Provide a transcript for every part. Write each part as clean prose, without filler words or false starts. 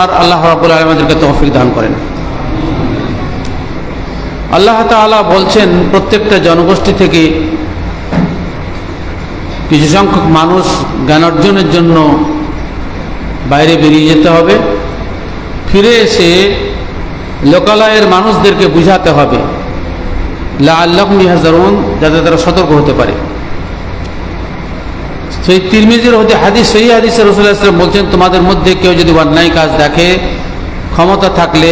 আর আল্লাহ রাব্বুল আলামিন আমাদেরকে তৌফিক দান করেন। আল্লাহ তাআলা বলছেন প্রত্যেকটা জনগোষ্ঠী থেকে কিছু সংখ্যক মানুষ জ্ঞান অর্জনের জন্য বাইরে বেরিয়ে যেতে হবে, ফিরে এসে লোকালয়ের মানুষদেরকে বুঝাতে হবে লাআল্লাহুম ইয়াহযারুন, যাতে তারা সতর্ক হতে পারে। সেই তিরমিজির হাদিস, সেই হাদিসে রাসূলুল্লাহ সাল্লাল্লাহু আলাইহি ওয়াসাল্লাম বলছেন, তোমাদের মধ্যে কেউ যদি অন্যায় কাজ দেখে, ক্ষমতা থাকলে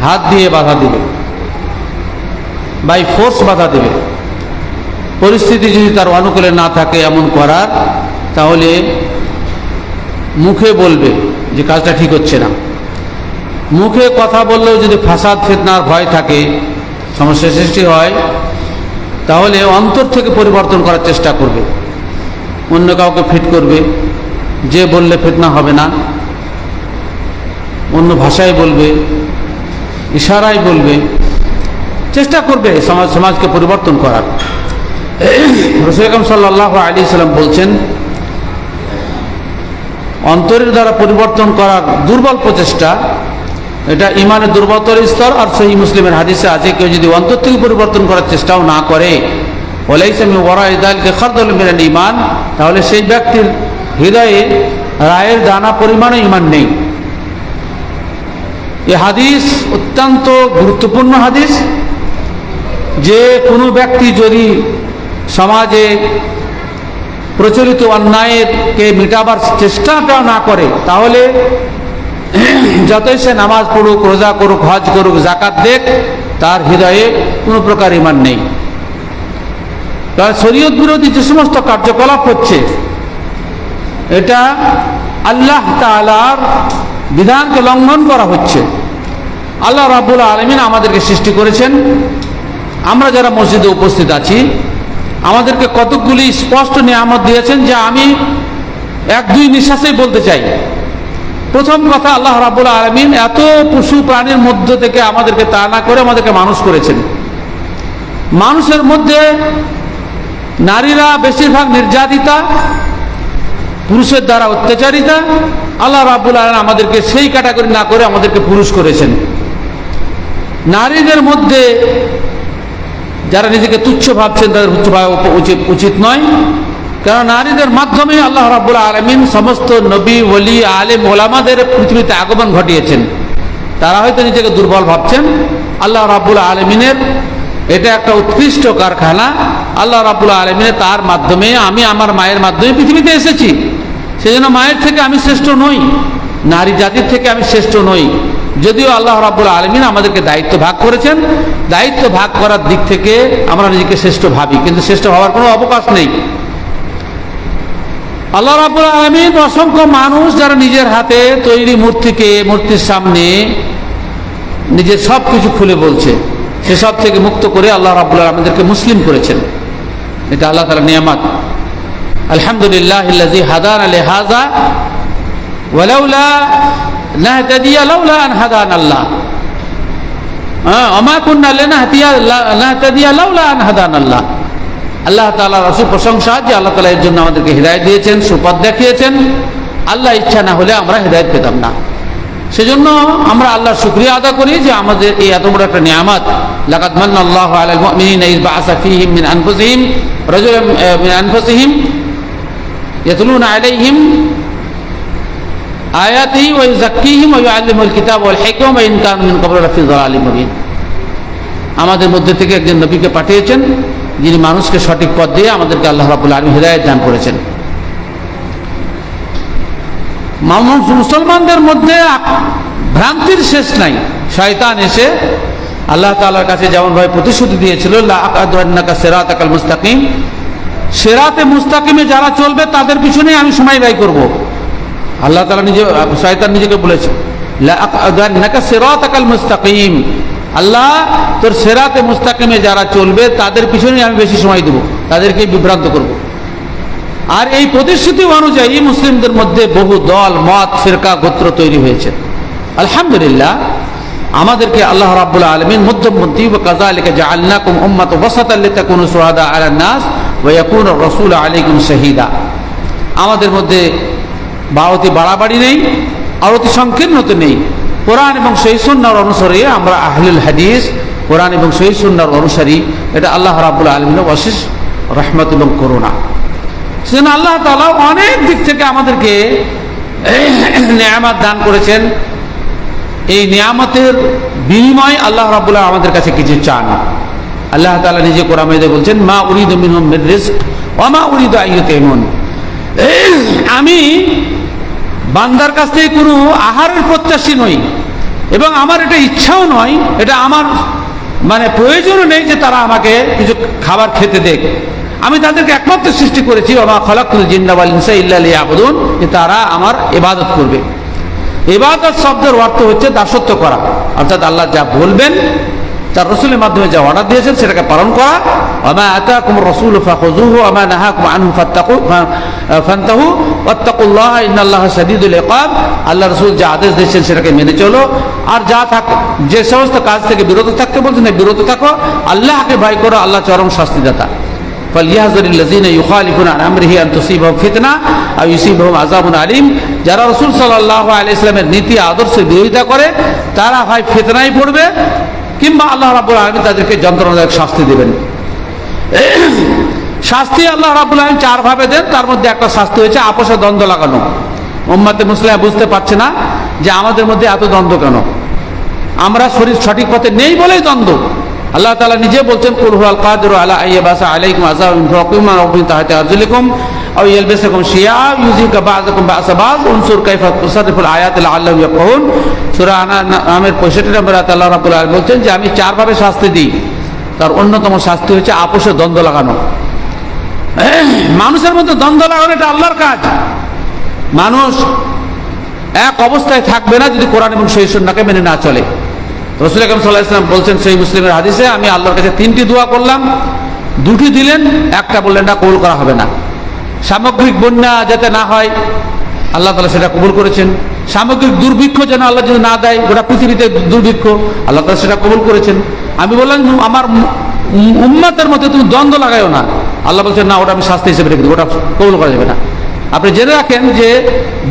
হাত দিয়ে বাধা দিবে, বাই ফোর্স বাধা দিবে। পরিস্থিতি যদি তার অনুকূলে না থাকে এমন করার, তাহলে মুখে বলবে যে কাজটা ঠিক হচ্ছে না। মুখে কথা বললেও যদি ফাসাদ ফিতনার ভয় থাকে, সমস্যা সৃষ্টি হয়, তাহলে অন্তর থেকে পরিবর্তন করার চেষ্টা করবে। অন্য কাউকে ফিট করবে, যে বললে ফিতনা হবে না, অন্য ভাষায় বলবে, ইশারায় বলবে, চেষ্টা করবে সমাজকে পরিবর্তন করার। রাসূল আকরাম সাল্লাল্লাহু আলাইহি ওয়াসাল্লাম বলছেন, অন্তরের দ্বারা পরিবর্তন করার দুর্বল প্রচেষ্টা, এটা ইমানের দুর্বলতার স্তর। আর সহিহ মুসলিমের হাদিসে আছে, কেউ যদি অন্তর থেকে পরিবর্তন করার চেষ্টাও না করে, ওয়ালাইসা মিন ওয়ারাই যালিকা খারদালুম মিনাল ঈমান, তাহলে সেই ব্যক্তির হৃদয়ে রায়ের দানা পরিমাণও ঈমান নেই। এই হাদিস অত্যন্ত গুরুত্বপূর্ণ হাদিস, যে কোনো ব্যক্তি যদি সমাজে প্রচলিত অন্যায়কে মেটাবার চেষ্টাটা না করে, তাহলে যতই সে নামাজ পড়ুক, রোজা করুক, হজ করুক, যাকাত দেখ, তার হৃদয়ে কোনো প্রকার ঈমান নেই। তার শরীয়ত বিরোধী যে সমস্ত কার্যকলাপ হচ্ছে, এটা আল্লাহ তাআলার বিধানকে লঙ্ঘন করা হচ্ছে। আল্লাহ রাব্বুল আলামিন আমাদেরকে সৃষ্টি করেছেন, আমরা যারা মসজিদে উপস্থিত আছি, আমাদেরকে কতকগুলি স্পষ্ট নিয়ামত দিয়েছেন, যা আমি এক দুই নিঃশ্বাসেই বলতে চাই। প্রথম কথা, আল্লাহ রাব্বুল আলামিন এত পশু প্রাণীর মধ্য থেকে আমাদেরকে তা না করে আমাদেরকে মানুষ করেছেন। মানুষের মধ্যে নারীরা বেশিরভাগ নির্যাতিতা, পুরুষের দ্বারা অত্যাচারিতা। আল্লাহ রাব্বুল আলামিন আমাদেরকে সেই ক্যাটাগরি না করে আমাদেরকে পুরুষ করেছেন। নারীদের মধ্যে যারা নিজেকে তুচ্ছ ভাবছেন, তাদের তুচ্ছ ভাবা উচিত নয়, কারণ নারীদের মাধ্যমে আল্লাহ রাব্বুল আলামিন সমস্ত নবী, ওলি, আলেম, ওলামাদের পৃথিবীতে আগমন ঘটিয়েছেন। তারা হয়তো নিজেকে দুর্বল ভাবছেন, আল্লাহ রাব্বুল আলামিনের এটা একটা উৎকৃষ্ট কারখানা। আল্লাহ রাব্বুল আলামিনের তার মাধ্যমে, আমি আমার মায়ের মাধ্যমে পৃথিবীতে এসেছি, সেজন্য মায়ের থেকে আমি শ্রেষ্ঠ নই, নারী জাতির থেকে আমি শ্রেষ্ঠ নই। যদিও আল্লাহ রাব্বুল আলামিন আমাদেরকে দায়িত্ব ভাগ করেছেন, দায়িত্ব ভাগ করার দিক থেকে আমরা নিজেকে শ্রেষ্ঠ ভাবি, কিন্তু শ্রেষ্ঠ হওয়ার কোনো অবকাশ নেই। আল্লাহ রাব্বুল আলামিন অসংখ্য মানুষ যারা নিজের হাতে তৈরি মূর্তির সামনে নিজের সব কিছু খুলে বলছে, সেসব থেকে মুক্ত করে আল্লাহ রাব্বুল আলামিন আমাদেরকে মুসলিম করেছেন। এটা আল্লাহ তাআলার নিয়ামত। আলহামদুলিল্লাহিল্লাযী হাদানা লিহাযা ওয়ালাউলা নাহতাদিয়া লাউলা আন হাদানাল্লাহ, ওমা কুন্না লিনাহতাদিয়া লাউলা আন হাদানাল্লাহ। আল্লাহ তাআলা রাসূল প্রশংসা, যে আল্লাহ তাআলা এর জন্য আমাদেরকে হিদায়াত দিয়েছেন, সুপথ দেখিয়েছেন। আল্লাহ ইচ্ছা না হলে আমরা হিদায়াত পেতাম না। সেজন্য আমরা আল্লাহর শুকরিয়া আদা করি যে আমাদের এই এত বড় একটা নিয়ামত। লাকাদ মান্নাল্লাহু আলাল মুমিনিনা ইয বাআসা ফীহিম মিন আনফুসিহিম রাজুলান মিন আনফুসিহিম ইয়াতলুনা আলাইহিম আয়াতিহি ওয়া ইউযাক্কিহিম ওয়া ইউআল্লিমুল কিতাবা ওয়াল হিকমা ওয়া ইন কানু মিন ক্বাবলু লাফি যালালিম মুবিন। আমাদের মধ্যে থেকে একজন নবীকে পাঠিয়েছেন, যিনি মানুষকে সঠিক পথ দিয়ে আমাদেরকে আল্লাহ রাব্বুল আলামিন হিদায়াত দান করেছেন। মুসলমানদের মধ্যে ভ্রান্তির শেষ নাই। শয়তান এসে আল্লাহ তাআলার কাছে যেমন ভাবে প্রতিশ্রুতি দিয়েছিল, লা আকাদুন্নাকা সিরাতাকাল মুস্তাকিম, সিরাতে মুস্তাকিমে যারা চলবে তাদের পিছনে আমি সময় ব্যয় করব। আল্লাহ তাআলা শয়তান নিজেকে বলেছে, লা আকাদুন্নাকা সিরাতাকাল মুস্তাকিম, আল্লাহ তোর সিরাতে মুস্তাকিমে যারা চলবে তাদের পিছনে আমি বেশি সময় দেব, তাদেরকে বিভ্রান্ত করব। আর এই প্রতিশ্রুতি অনুযায়ী মুসলিমদের মধ্যে বহু দল, মত, ফিরকা, গোত্র তৈরি হয়েছে। আলহামদুলিল্লাহ, আমাদেরকে আল্লাহ রাব্বুল আলামিন মধ্যমপন্থী, ওয়া কাযালিকা জাআলনাকুম উম্মাতান ওয়াসাতান লিতাকুনু শুহাদা আলান নাস ওয়া ইয়াকুনা রাসূলু আলাইকুম শাহীদা। আমাদের মধ্যে বাড়াবাড়ি নেই, আর অতি সংকীর্ণতে নেই। কোরআন এবং সহিহ সুন্নাহর অনুসারী আমরা আহলুল হাদিস, কোরআন এবং সহিহ সুন্নাহর অনুসারী, এটা আল্লাহ রাব্বুল আলামিনের অশেষ রহমত এবং করুণা। সেজন্য আল্লাহ তাআলা অনেক দিক থেকে আমাদেরকে নেয়ামত দান করেছেন। এই নিয়ামতের বিনিময়ে আল্লাহ রাব্বুল আলামিন আমাদের কাছে কিছু চান। আল্লাহ তাআলা নিজে কোরআনে বলছেন, মা উরিদু মিনহুম মির রিজক ওয়া মা উরিদু আন ইউতিমুন। আমি বান্দার কাছ থেকে কোনো আহারের প্রত্যাশী নই, এবং আমার এটা ইচ্ছাও নয়, এটা আমার মানে প্রয়োজনও নেই যে তারা আমাকে কিছু খাবার খেতে দেখ। আমি তাদেরকে একমাত্র সৃষ্টি করেছি, ওয়া মা খালাকতুল জিন্না ওয়াল ইনসা ইল্লা লিয়াবুদুন, যে তারা আমার ইবাদত করবে। ইবাদত শব্দের অর্থ হচ্ছে দাসত্ব করা, অর্থাৎ আল্লাহ যা বলবেন, তার রাসূলের মাধ্যমে যা অর্ডার দিয়েছেন সেটাকে পালন করা। ওয়া মা আতাকুমুর রাসূলু ফাখুযুহু ওয়া মা নাহাকুম আনহু ফান্তাহু ওয়াত্তাকুল্লাহ ইন্নাল্লাহা শাদীদুল ইকাব। আল্লাহ রাসূল যা আদেশ দিয়েছেন সেটাকে মেনে চলো, আর যে সমস্ত কাজ থেকে বিরত থাকতে বলছেন বিরত থাকো। আল্লাহকে ভয় করো, আল্লাহ চরম শাস্তিদাতা। ফালইয়াহযারিল্লাযীনা ইউখালিফুনা আন আমরিহি আন তুসিবাহুম ফিতনা আও ইউসিবাহুম আযাবুন আলীম। যারা রাসূল সাল্লাল্লাহু আলাইহি ওয়াসাল্লামের নীতি আদর্শের বিরোধিতা করে, তারা হয় ফিতনায় পড়বে, কিংবা আল্লাহ রাব্বুল আলামিন তাদেরকে যন্ত্রণাদায়ক শাস্তি দেবেন। শাস্তি আল্লাহ রাব্বুল আলামিন চার ভাবে দেন, তার মধ্যে একটা শাস্তি হচ্ছে আপোষে দ্বন্দ্ব লাগানো। উম্মতে মুসলিমা বুঝতে পারছে না যে আমাদের মধ্যে এত দ্বন্দ্ব কেন, আমরা শরীর সঠিক পথে নেই বলেই দ্বন্দ্ব। আল্লাহ তাআলা নিজে বলছেন, কুল হুয়াল কাদিরু আলা আইয়াবাসা আলাইকুম আযাবান মিন ফাওকিকুম ওয়া মিন তাহতি আরজুলিকুম আও ইয়ালবিসাকুম শিয়া ইউযিকা বা'যাকুম বা'সা বা'য উনসুর কাইফা তুসাররিফুল আয়াতি লাআল্লাহুম ইয়াফকাহুন। সূরা আনামের 65 নম্বর আয়াতে আল্লাহ রাব্বুল আলামিন বলছেন যে আমি চারভাবে শাস্তি দিই, তার অন্যতম শাস্তি হচ্ছে আপোষে দ্বন্দ্ব লাগানো। মানুষের মধ্যে দ্বন্দ্ব লাগানো এটা আল্লাহর কাজ। মানুষ এক অবস্থায় থাকবে না যদি কোরআন এবং সহিহ সুন্নাহকে মেনে না চলে। রাসূল আকরাম সাল্লাল্লাহু আলাইহি ওয়াসাল্লাম বলছেন সহিহ মুসলিমের হাদিসে, আমি আল্লাহর কাছে 3টি দোয়া করলাম, 2টি দিলেন, একটা বললেন না, কবুল করা হবে না। সামগ্রিক বন্যা যাতে না হয়, আল্লাহ তাআলা সেটা কবুল করেছেন। সামগ্রিক দুর্ভিক্ষ যেন আল্লাহ যদি না দেয়, গোটা পৃথিবীতে দুর্ভিক্ষ, আল্লাহ তাআলা সেটা কবুল করেছেন। আমি বললাম আমার উম্মতের মধ্যে তুমি দ্বন্দ্ব লাগাইও না, আল্লাহ বলছেন না, ওটা আমি শাস্তি হিসেবে রেখে দেবো, ওটা কবুল করা যাবে না। আপনি জেনে রাখেন যে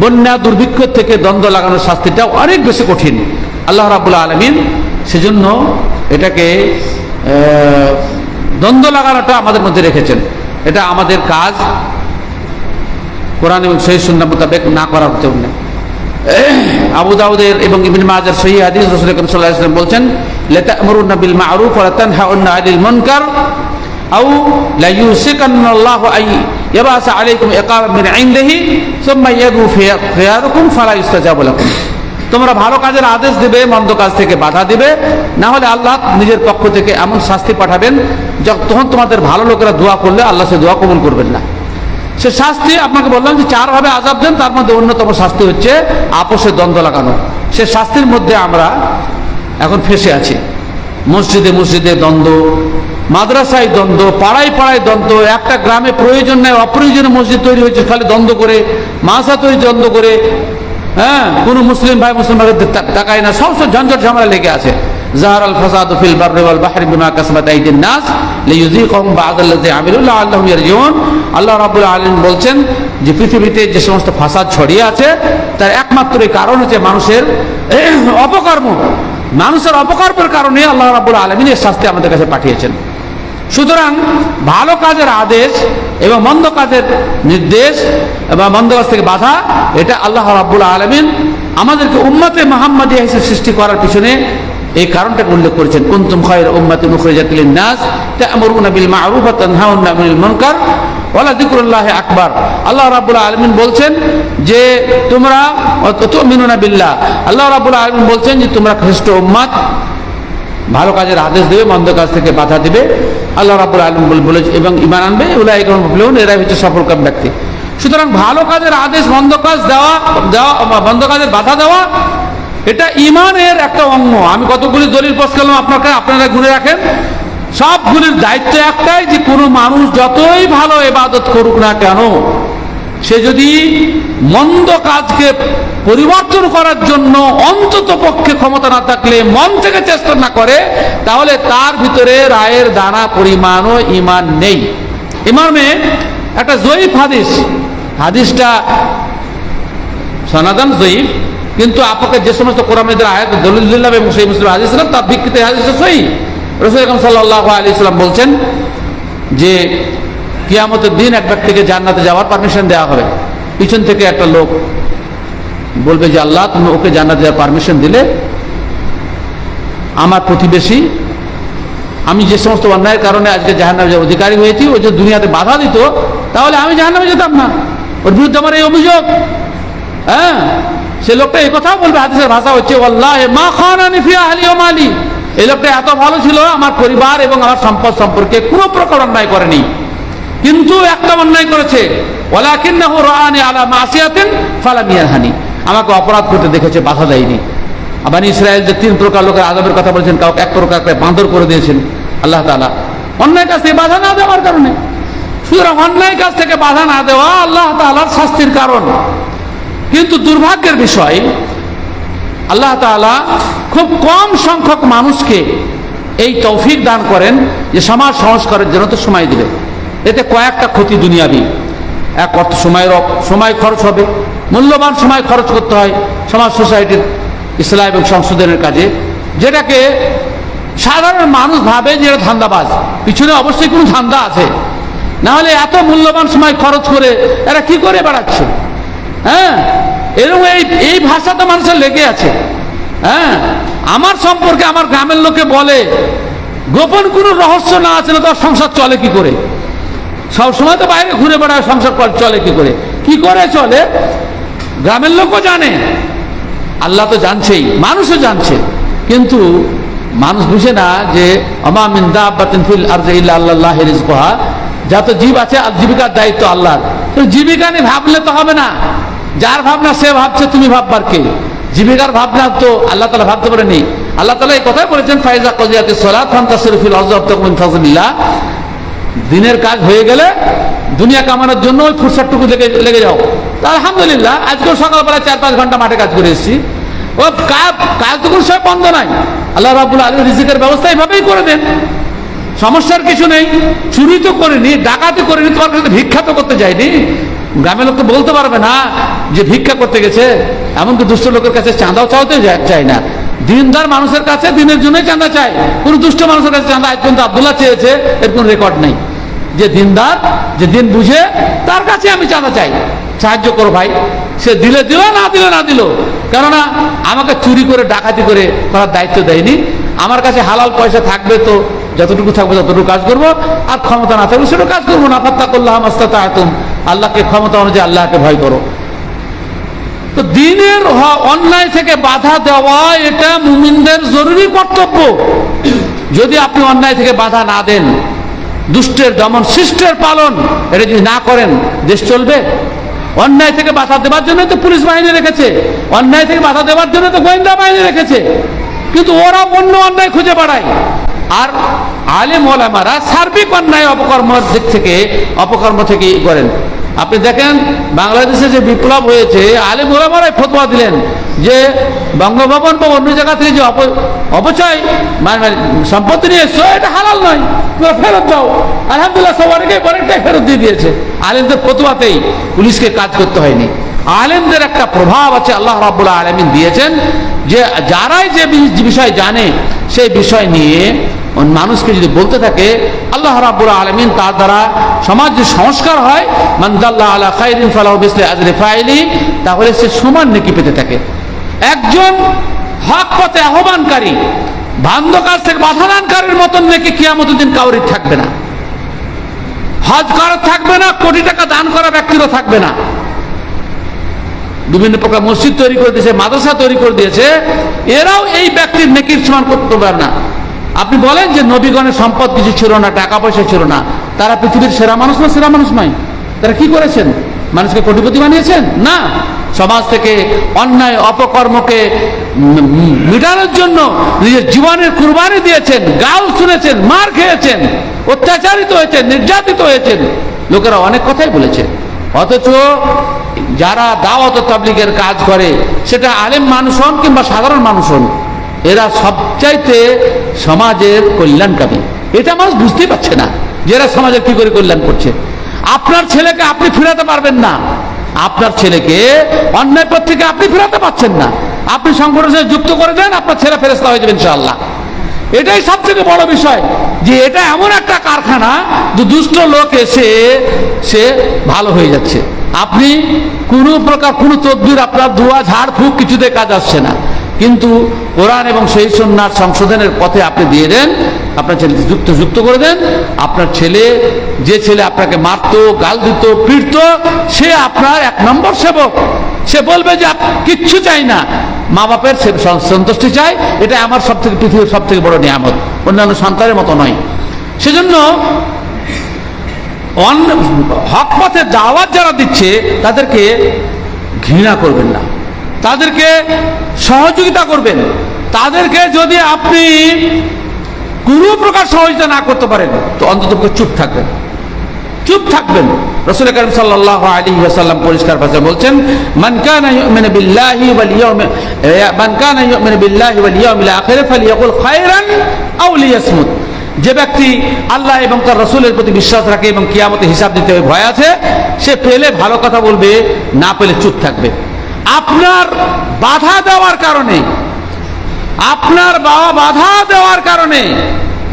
বন্যা দুর্ভিক্ষ থেকে দ্বন্দ্ব লাগানোর শাস্তিটা অনেক বেশি কঠিন। আল্লাহ রাব্বুল আলামিন সেজন্য এটাকে দ্বন্দ্ব লাগানোটা আমাদের মধ্যে রেখেছেন। এটা আমাদের কাজ, কোরআন এবং সহিহ সুন্নাহ মোতাবেক না করার জন্য। আবু দাউদের এবং ইবনে মাজার সহিহ হাদিস, রাসূল আকরাম সাল্লাল্লাহু আলাইহি ওয়াসাল্লাম বলছেন, লা তা'মুরুনা বিল মা'রুফ ওয়া লা তানহাউনা 'আনিল মুনকার আও লা ইউসিকান্নাল্লাহু আন ইয়াবাসা আলাইকুম ইকাবাম মিন 'ইনদিহি সুম্মা ইয়াদু ফিয়ারুকুম ফালা ইস্তাজাবু লাকুম। তোমরা ভালো কাজের আদেশ দেবে, মন্দ কাজ থেকে বাধা দিবে, না হলে আল্লাহ নিজের পক্ষ থেকে এমন শাস্তি পাঠাবেন তখন তোমাদের ভালো লোকেরা দোয়া করলে আল্লাহ সে দোয়া কবুল করবেন না। সে শাস্তি আপনাকে বললাম যে চারভাবে আযাব দেন, তার মধ্যে অন্যতম শাস্তি হচ্ছে আপোষে দ্বন্দ্ব লাগানো। সে শাস্তির মধ্যে আমরা এখন ফেসে আছি। মসজিদে মসজিদে দ্বন্দ্ব, মাদ্রাসায় দ্বন্দ্ব, পাড়ায় পাড়ায় দ্বন্দ্ব। একটা গ্রামে প্রয়োজন নেই অপ্রয়োজনীয় মসজিদ তৈরি হয়েছে, খালি দ্বন্দ্ব করে, মাদ্রাসা তৈরি দ্বন্দ্ব করে। হ্যাঁ, কোনো মুসলিম ভাই মুসলিম ভাই তাকায় না, সব ঝঞ্ঝট ঝামেলা লেগে আছে। যাহারাল ফাসাদু ফিল বাররি ওয়াল বাহরি বিমা কাসাবাত আইদিন নাস লিইয়ুযীকাহুম বা'দাল্লাযী আমিলু লাআল্লাহুম ইয়ারজিউন। আল্লাহ রাব্বুল আলামিন বলছেন যে পৃথিবীতে যে সমস্ত ফাসাদ ছড়িয়ে আছে তার একমাত্র কারণ হচ্ছে মানুষের অপকর্ম। মানুষের অপকর্মের কারণে আল্লাহ রাব্বুল আলামিন এর শাস্তি আমাদের কাছে পাঠিয়েছেন। সুতরাং ভালো কাজের আদেশ এবং মন্দ কাজের নির্দেশ এবং মন্দ কাজ থেকে বাধা, এটা আল্লাহ রাব্বুল আলামিন আমাদেরকে উম্মতে মুহাম্মাদিয়া হিসেবে সৃষ্টি করার পিছনে এই কারণটাকে উল্লেখ করেছেন। কুনতুম খায়রা উম্মাতিন উখরিজাত লিন-নাস তা'মুরুনা বিল মা'রুফ ওয়া তানহাউনা আনিল মুনকার ওয়া লাযিকরুল্লাহি আকবার। আল্লাহ রাব্বুল আলামিন বলছেন যে তোমরা তু'মিনুনা বিল্লাহ, আল্লাহ রাব্বুল আলামিন বলছেন যে তোমরা শ্রেষ্ঠ উম্মত, ভালো কাজের আদেশ দেবে, মন্দ কাজ থেকে বাধা দিবে। আল্লাহ রাব্বুল আলামিন বলে এবং ঈমান আনবে, উলাইকা হুমুল মুফলিহুন, এরাই হচ্ছে সফলকাম ব্যক্তি। সুতরাং ভালো কাজের আদেশ, মন্দ কাজ দেওয়া, মন্দ কাজের বাধা দেওয়া, এটা ঈমানের একটা অঙ্গ। আমি কতগুলি দলিল পেশ করলাম আপনারা গুনে রাখেন। সবগুলির দায়িত্ব একটাই যে কোনো মানুষ যতই ভালো ইবাদত করুক না কেন, সে যদি মন্দ কাজকে পরিবর্তন করার জন্য অন্তত পক্ষে ক্ষমতা না থাকলে মন থেকে চেষ্টা না করে, তাহলে তার ভিতরে রায়ের দানা পরিমাণও ঈমান নেই। ইমামে একটা জয়ীফ হাদিসটা সনাতন জয়ীফ, কিন্তু আপনাকে যে সমস্ত কোরআনের আয়াত দলিল দিলাম এবং সেই মুসলিম হাদিস ছিলাম তার ভিত্তিতে হাদিস সহিহ। রাসূল আকরাম সাল্লাল্লাহু আলাইহি ওয়াসাল্লাম বলছেন যে কিয়ামতের দিন এক ব্যক্তিকে জান্নাতে যাওয়ার পারমিশন দেওয়া হবে। পিছন থেকে একটা লোক বলবে যে আল্লাহ তুমি ওকে জান্নাতে যাওয়ার পারমিশন দিলে আমার প্রতিবেশী আমি যে সমস্ত অন্যায়ের কারণে আজকে জাহান্নামের অধিকারী হয়েছি ও যদি দুনিয়াতে বাধা দিত তাহলে আমি জাহান্নামে যেতাম না। ওর বিরুদ্ধে আমার এই অভিযোগ। হ্যাঁ, সে লোকটা এই কথাও বলবে, হাদিসের ভাষা হচ্ছে ওয়াল্লাহি মা খানানি ফি আহলি ওয়া মালি, এই লোকটা এত ভালো ছিল আমার পরিবার এবং আমার সম্পদ সম্পর্কে কোনো প্রকার অন্যায় করেনি, কিন্তু একটা অন্যায় করেছে ওয়ালাকিন্নাহু রাআনি আলা মাসিয়াতিন ফালাম ইয়ারহানি, আমাকে অপরাধ করতে দেখেছে বাধা দেয়নি। বনী ইসরায়েল যে 3 প্রকার লোকের আযাবের কথা বলেছেন, কাউকে এক প্রকারকে বাঁদর করে দিয়েছেন আল্লাহ তাআলা অন্যায় কাজ থেকে বাধা না দেওয়ার কারণে। সুতরাং অন্যায় কাজ থেকে বাধা না দেওয়া আল্লাহ তাআলার শাস্তির কারণ। কিন্তু দুর্ভাগ্যের বিষয় আল্লাহ তাআলা খুব কম সংখ্যক মানুষকে এই তৌফিক দান করেন যে সমাজ সংস্কারের জন্য তো সময় দিবে। এতে কয়েকটা ক্ষতি দুনিয়াবি। এক অর্থ সময় খরচ হবে, মূল্যবান সময় খরচ করতে হয় সমাজ সোসাইটির ইসলাম এবং সংশোধনের কাজে, যেটাকে সাধারণ মানুষ ভাবে যে এটা ধান্দাবাজ, পিছনে অবশ্যই কোনো ধান্দা আছে, না হলে এত মূল্যবান সময় খরচ করে এরা কি করে বেড়াচ্ছে। হ্যাঁ, এরকম এই ভাষা তো মানুষের লেগে আছে। হ্যাঁ, আমার সম্পর্কে আমার গ্রামের লোকে বলে গোপন কোনো রহস্য না আছে না, তোর সংসার চলে কি করে, সবসময় তো বাইরে ঘুরে বেড়ায়, সংসার চলে কি করে, কি করে চলে গ্রামের লোকও জানে, আল্লাহ তো জানছেই, মানুষও জানছে, কিন্তু মানুষ বুঝে না যে আমা মিন দাব্বাতিন ফিল আরদি ইল্লা আল্লাহু রিজকুহা, যত জীব আছে আর জীবিকার দায়িত্ব আল্লাহর। তো জীবিকা নিয়ে ভাবলে তো হবে না, যার ভাবনা সে ভাবছে, তুমি ভাববার কে? জীবিকার ভাবনা তো আল্লাহ তাআলা ভাবতে পারেনি। আল্লাহ তাআলা এই কথাই বলেছেন ফাইজা কাজিয়াতিস সালাত ফান্তাসিরু ফিল আরদি ওয়াবতাগু মিন ফাযলিল্লাহ, দিনের কাজ হয়ে গেলে দুনিয়া কামানোর জন্য ওই ফুরসতটুকু লেগে যাও। তা আলহামদুলিল্লাহ আজকেও সকালবেলা 4-5 ঘন্টা মাঠে কাজ করে এসেছি। ও কাজ তো কোনো সময় বন্ধ নাই, আল্লাহ রাব্বুল আলামিন রিজিকের ব্যবস্থা এইভাবেই করে দেন, সমস্যার কিছু নেই। চুরি তো করিনি, ডাকাতি করিনি, তোমার কাছে ভিক্ষা তো করতে যায়নি। গ্রামের লোক তো বলতে পারবে না যে ভিক্ষা করতে গেছে, এমনকি দুষ্ট লোকের কাছে চাঁদাও চাওতে চায় না। দিনদার মানুষের কাছে দিনের জন্যই চাঁদা চায়, কোন দুষ্ট মানুষের কাছে চাঁদা আজ পর্যন্ত আব্দুল্লাহ চেয়েছে এর কোন রেকর্ড নেই। যে দিনদার, যে দিন বুঝে, তার কাছে আমি চাঁদা চাই, সাহায্য করো ভাই। সে দিলে দিল, না দিলে না দিল, কেননা আমাকে চুরি করে ডাকাতি করে করার দায়িত্ব দেয়নি। আমার কাছে হালাল পয়সা থাকবে তো যতটুকু থাকবে ততটুকু কাজ করবো, আর ক্ষমতা না থাকবে সেটা কাজ করবো না। ফাত্তাকুল্লাহ মাস্তাতা'তুম, আল্লাহকে ক্ষমতা অনুযায়ী আল্লাহকে ভয় করো। তো দিনের অন্যায় থেকে বাধা দেওয়া এটা মুমিনদের জরুরি কর্তব্য। যদি আপনি অন্যায় থেকে বাধা না দেন, দুষ্টের দমন শিষ্টের পালন এটা যদি না করেন, দেশ চলবে? অন্যায় থেকে বাধা দেওয়ার জন্য তো পুলিশ বাহিনী রেখেছে, অন্যায় থেকে বাধা দেওয়ার জন্য তো গোয়েন্দা বাহিনী রেখেছে, কিন্তু ওরা অন্য অন্যায় খুঁজে বেড়ায়। আর আলেম ওলামারা সার্বিক অন্যায় অপকর্মের দিক থেকে অপকর্ম থেকে করেন। আপনি দেখেন বাংলাদেশে যে বিপ্লব হয়েছে, আলেম ওলামারাই ফতোয়া দিলেন যে বঙ্গভবন বা অন্য জায়গা থেকে যে অপচয় মানে সম্পত্তি নিয়ে এসছো এটা হালাল নয়, ফেরত দাও। আলহামদুলিল্লাহ সব অনেকটাই ফেরত দিয়ে দিয়েছে। আলেমদের ফতোয়াতেই পুলিশকে কাজ করতে হয়নি। আলেমদের একটা প্রভাব আছে আল্লাহ রাব্বুল আলামিন দিয়েছেন, যে যারাই যে বিষয় জানে সেই বিষয় নিয়ে মানুষকে যদি বলতে থাকে, আল্লাহ রাব্বুল আলামিন তার দ্বারা সমাজ যে সংস্কার হয়, মান দাল্লা আলা খায়রিন ফালাহু মিসলু আজরি ফাইলি, তাহলে সে সমান নেকি পেতে থাকে। একজন হক পথে আহ্বানকারী, বান্ধ কাজ থেকে বাধাদানকারীর মতন নেকি কিয়ামতের দিন কাউরির থাকবে না। হজ করার থাকবে না, কোটি টাকা দান করা ব্যক্তিরও থাকবে না। বিভিন্ন প্রকার মসজিদ তৈরি করে দিয়েছে, মাদ্রাসা তৈরি করে দিয়েছে, এরাও এই ব্যক্তির নেকির সমান করতে পারে না। আপনি বলেন যে নবীগণের সম্পদ কিছু ছিল না, টাকা পয়সা ছিল না, তারা পৃথিবীর সেরা মানুষ না? সেরা মানুষ নয়। তারা কি করেছেন? মানুষকে কোটিপতি বানিয়েছেন? না, সমাজ থেকে অন্যায় অপকর্মকে মিটানোর জন্য নিজের জীবনের কুরবানি দিয়েছেন, গাল শুনেছেন, মার খেয়েছেন, অত্যাচারিত হয়েছেন, নির্যাতিত হয়েছেন, লোকেরা অনেক কথাই বলেছে। অথচ যারা দাওয়াত ও তাবলীগের কাজ করে, সেটা আলেম মানুষ হন কিংবা সাধারণ মানুষ হন, এরা সবচাইতে সমাজের কল্যাণকামী। এটা মানুষ বুঝতেই পারছে না যে এরা সমাজের কি করে কল্যাণ করছে। আপনার ছেলেকে আপনি ফেরাতে পারবেন না, আপনার ছেলেকে অন্যায় পথ থেকে আপনি ফেরাতে পারছেন না, আপনি সংগঠনের সাথে যুক্ত করে দেন, আপনার ছেলে ফেরেশতা হয়ে যাবে ইনশাআল্লাহ। এটাই সব থেকে বড় বিষয়, যে এটা এমন একটা কারখানা যে দুষ্ট লোক এসে সে ভালো হয়ে যাচ্ছে। আপনি কোনো প্রকার কোনো তদবির, আপনার দোয়া ঝাড়ফুঁক কিছুতে কাজ আসছে না, কিন্তু কোরআন এবং সেই সুন্নাহর সংশোধনের পথে আপনি দিয়ে দেন, আপনার ছেলে যুক্ত করে দেন। আপনার ছেলে, যে ছেলে আপনাকে মারতো, গাল দিত, পিটত, সে আপনার 1 নম্বর সেবক। সে বলবে যে কিচ্ছু চাই না, মা বাপের সন্তুষ্টি চাই, এটা আমার পৃথিবীর সব থেকে বড় নিয়ামত, অন্যান্য সন্তানের মতো নয়। সেজন্য হক পথে দাওয়াত যারা দিচ্ছে তাদেরকে ঘৃণা করবেন না, তাদেরকে সহযোগিতা করবেন। তাদেরকে যদি আপনি কোনো প্রকার সহযোগিতা না করতে পারেন তো অন্তত চুপ থাকবেন। রাসূল কারীম সাল্লাল্লাহু আলাইহি ওয়াসাল্লাম পরিষ্কার ভাষায় বলছেন, মান কানা ইউমিনু বিল্লাহি ওয়াল ইয়াউমিল আখির ফালিয়াকুল খায়রান আও লিয়াসমুত। যে ব্যক্তি আল্লাহ এবং তার রাসূলের প্রতি বিশ্বাস রাখে এবং কিয়ামতে হিসাব দিতে ভয় আছে, সে পেলে ভালো কথা বলবে, না পেলে চুপ থাকবে। আপনার বাধা দেওয়ার কারণে